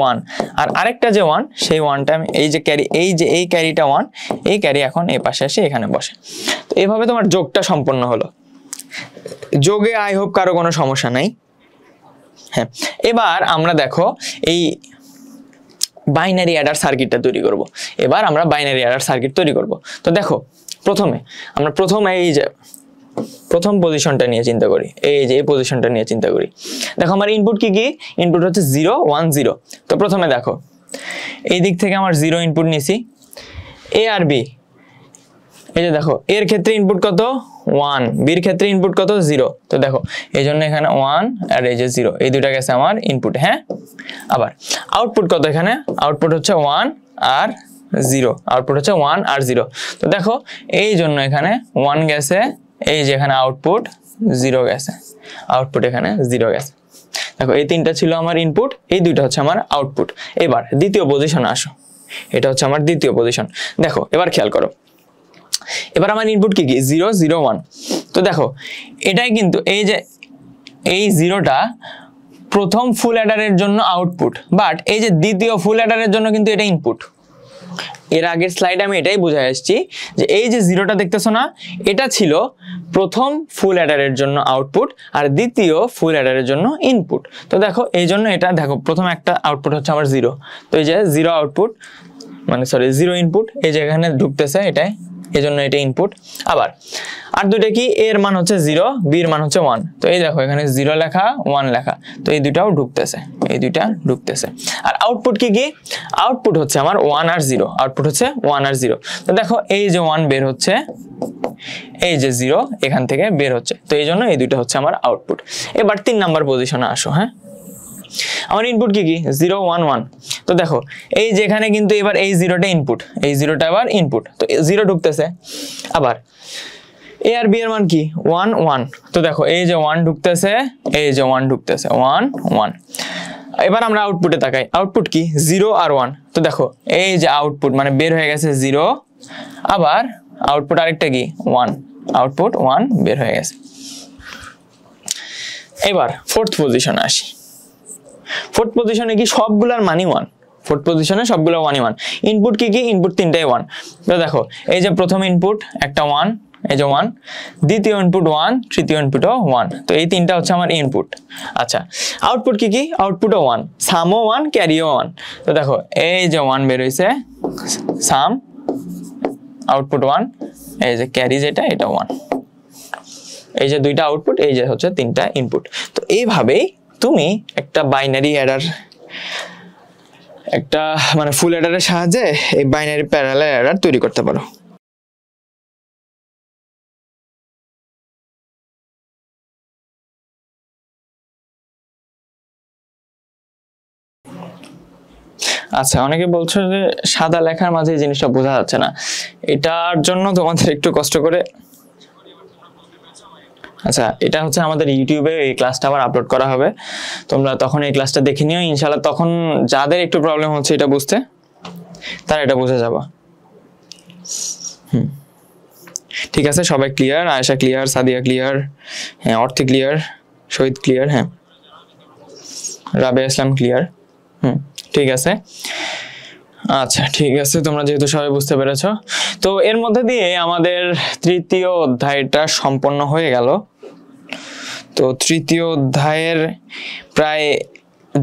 1, আর আরেকটা যে 1 সেই 1টা আমি এই যে ক্যারি, এই যে এই ক্যারিটা 1, এই ক্যারি এখন এই পাশে এসে এখানে বসে। তো এভাবে তোমার যোগটা সম্পন্ন হলো। যোগে আই হোপ কারো কোনো সমস্যা নাই। হ্যাঁ, এবার আমরা দেখো এই বাইনারি অ্যাডার সার্কিটটা তৈরি করব। এবার আমরা বাইনারি অ্যাডার সার্কিট তৈরি করব। তো দেখো প্রথমে আমরা এই যে প্রথম পজিশনটা নিয়ে চিন্তা করি, এই যে এই পজিশনটা নিয়ে চিন্তা করি। দেখো আমার ইনপুট কি কি, ইনপুট হচ্ছে 0 1 0। তো প্রথমে দেখো এই দিক থেকে আমার 0 ইনপুট নিছি, এ আর বি, এই যে দেখো এর ক্ষেত্রে ইনপুট কত 1, বির ক্ষেত্রে ইনপুট কত 0। তো দেখো এই জন্য এখানে 1 আর এই যে 0, এই দুটা গেছে আমার ইনপুট। হ্যাঁ, আবার আউটপুট কত, এখানে আউটপুট হচ্ছে 1 আর 0, আউটপুট হচ্ছে 1 আর 0। তো দেখো এই জন্য এখানে 1 গেছে, এই যে এখানে আউটপুট 0 গেছে, আউটপুট এখানে 0 গেছে। দেখো এই তিনটা ছিল আমার ইনপুট, এই দুইটা হচ্ছে আমার আউটপুট। এবার দ্বিতীয় পজিশনে আসো, এটা হচ্ছে আমার দ্বিতীয় পজিশন। দেখো এবার খেয়াল করো, এবার আমার ইনপুট কি কি 0 0 1। তো দেখো এটাই কিন্তু এই যে এই 0টা প্রথম ফুল অ্যাডারের জন্য আউটপুট, বাট এই যে দ্বিতীয় ফুল অ্যাডারের জন্য কিন্তু এটা ইনপুট। এর আগের স্লাইডে আমি এটাই বুঝাই আসছি যে এই যে 0টা দেখতেছো না, এটা ছিল প্রথম ফুল অ্যাডারের জন্য আউটপুট আর দ্বিতীয় ফুল অ্যাডারের জন্য ইনপুট। তো দেখো এই জন্য এটা দেখো প্রথম একটা আউটপুট হচ্ছে আমার 0, তো এই যে 0 আউটপুট মানে সরি 0 ইনপুট, এই যে এখানে ঢুকতেছে এটাই, এই জন্য এটা ইনপুট। আবার আর দুইটা কি, এর মান হচ্ছে 0, বির মান হচ্ছে 1। তো এই দেখো এখানে 0 লেখা 1 লেখা, তো এই দুইটাও ঢুকতেছে, এই দুইটা ঢুকতেছে। আর আউটপুট কি কি, আউটপুট হচ্ছে আমার 1 আর 0, আউটপুট হচ্ছে 1 আর 0। তো দেখো এই যে 1 বের হচ্ছে, এই যে 0 এখান থেকে বের হচ্ছে, তো এই জন্য এই দুইটা হচ্ছে আমার আউটপুট। এবার 3 নাম্বার পজিশনে আসো। হ্যাঁ, আমার ইনপুট কি কি 0 1 1। তো দেখো এই যে এখানে কিন্তু এবার এই 0টা ইনপুট, এই 0টা আবার ইনপুট, তো 0 ঢুকতেছে। আবার এ আর বি এর মান কি 1 1। তো দেখো এই যে 1 ঢুকতেছে, এই যে 1 ঢুকতেছে 1 1। এবার আমরা আউটপুটে তাকাই, আউটপুট কি 0 আর 1। তো দেখো এই যে আউটপুট মানে বের হয়ে গেছে 0, আবার আউটপুট আরেকটা কি 1, আউটপুট 1 বের হয়ে গেছে। এবার ফোর্থ পজিশনে আসি। ফোর্থ পজিশনে কি সবগুলোর মানই 1, ফোর্থ পজিশনে সবগুলো 1ই 1। ইনপুট কি কি, ইনপুট তিনটাই 1। তো দেখো এই যে প্রথম ইনপুট একটা 1, এই যে 1, দ্বিতীয় ইনপুট 1, তৃতীয় ইনপুটও 1। তো এই তিনটা হচ্ছে আমার ইনপুট। আচ্ছা আউটপুট কি কি, আউটপুটও 1, সামও 1, ক্যারিও 1। তো দেখো এই যে 1 বের হইছে, সাম আউটপুট 1, এই যে ক্যারি যেটা এটা 1। এই যে দুইটা আউটপুট, এই যে হচ্ছে তিনটা ইনপুট। তো এইভাবেই তুমি একটা বাইনারি অ্যাডার, একটা মানে ফুল অ্যাডারের সাহায্যে এই বাইনারি প্যারালাল অ্যাডার তৈরি করতে পারো। আচ্ছা অনেকে বলছো যে সাদা লেখার মাঝে এই জিনিসটা বোঝা যাচ্ছে না, এটার জন্য তোমাদের একটু কষ্ট করে, আচ্ছা এটা হচ্ছে আমাদের ইউটিউবে এই ক্লাসটা আবার আপলোড করা হবে, তোমরা তখন এই ক্লাসটা দেখে নিও ইনশাআল্লাহ। তখন যাদের একটু প্রবলেম হচ্ছে এটা বুঝতে, তারা এটা বুঝে যাবে। ঠিক আছে, সবাই clear? Ayesha clear, Sadia clear, হ্যাঁ অর্থে ক্লিয়ার, শহীদ ক্লিয়ার, হ্যাঁ রাবে ইসলাম ক্লিয়ার। ঠিক আছে, আচ্ছা ঠিক আছে, তোমরা যেহেতু সবাই বুঝতে পেরেছো, তো এর মধ্যে দিয়ে আমাদের তৃতীয় অধ্যায়টা সম্পন্ন হয়ে গেল। তো তৃতীয় অধ্যায়ের প্রায়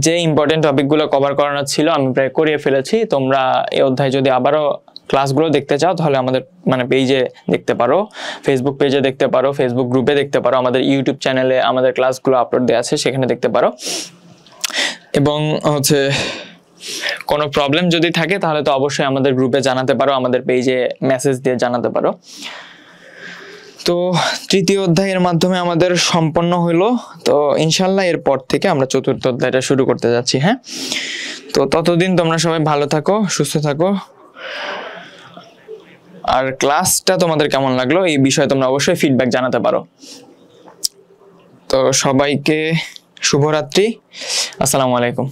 যে ইম্পর্টেন্ট টপিকগুলো কভার করানো ছিল আমি প্রায় করিয়ে ফেলেছি। তোমরা এই অধ্যায় যদি আবারও ক্লাসগুলো দেখতে চাও তাহলে আমাদের মানে পেজে দেখতে পারো, ফেসবুক পেজে দেখতে পারো, ফেসবুক গ্রুপে দেখতে পারো, আমাদের ইউটিউব চ্যানেলে আমাদের ক্লাসগুলো আপলোড দেওয়া আছে, সেখানে দেখতে পারো। এবং হচ্ছে কোনো প্রবলেম যদি থাকে তাহলে তো অবশ্যই আমাদের গ্রুপে জানাতে পারো, আমাদের পেজে মেসেজ দিয়ে জানাতে পারো। তো তৃতীয় অধ্যায়ের মাধ্যমে আমাদের সম্পন্ন হলো। তো ইনশাল্লাহ এরপর থেকে আমরা চতুর্থ অধ্যায়টা শুরু করতে যাচ্ছি। হ্যাঁ, তো ততদিন তোমরা সবাই ভালো থাকো, সুস্থ থাকো। আর ক্লাসটা তোমাদের কেমন লাগলো এই বিষয়ে তোমরা অবশ্যই ফিডব্যাক জানাতে পারো। তো সবাইকে শুভরাত্রি, আসসালামু আলাইকুম।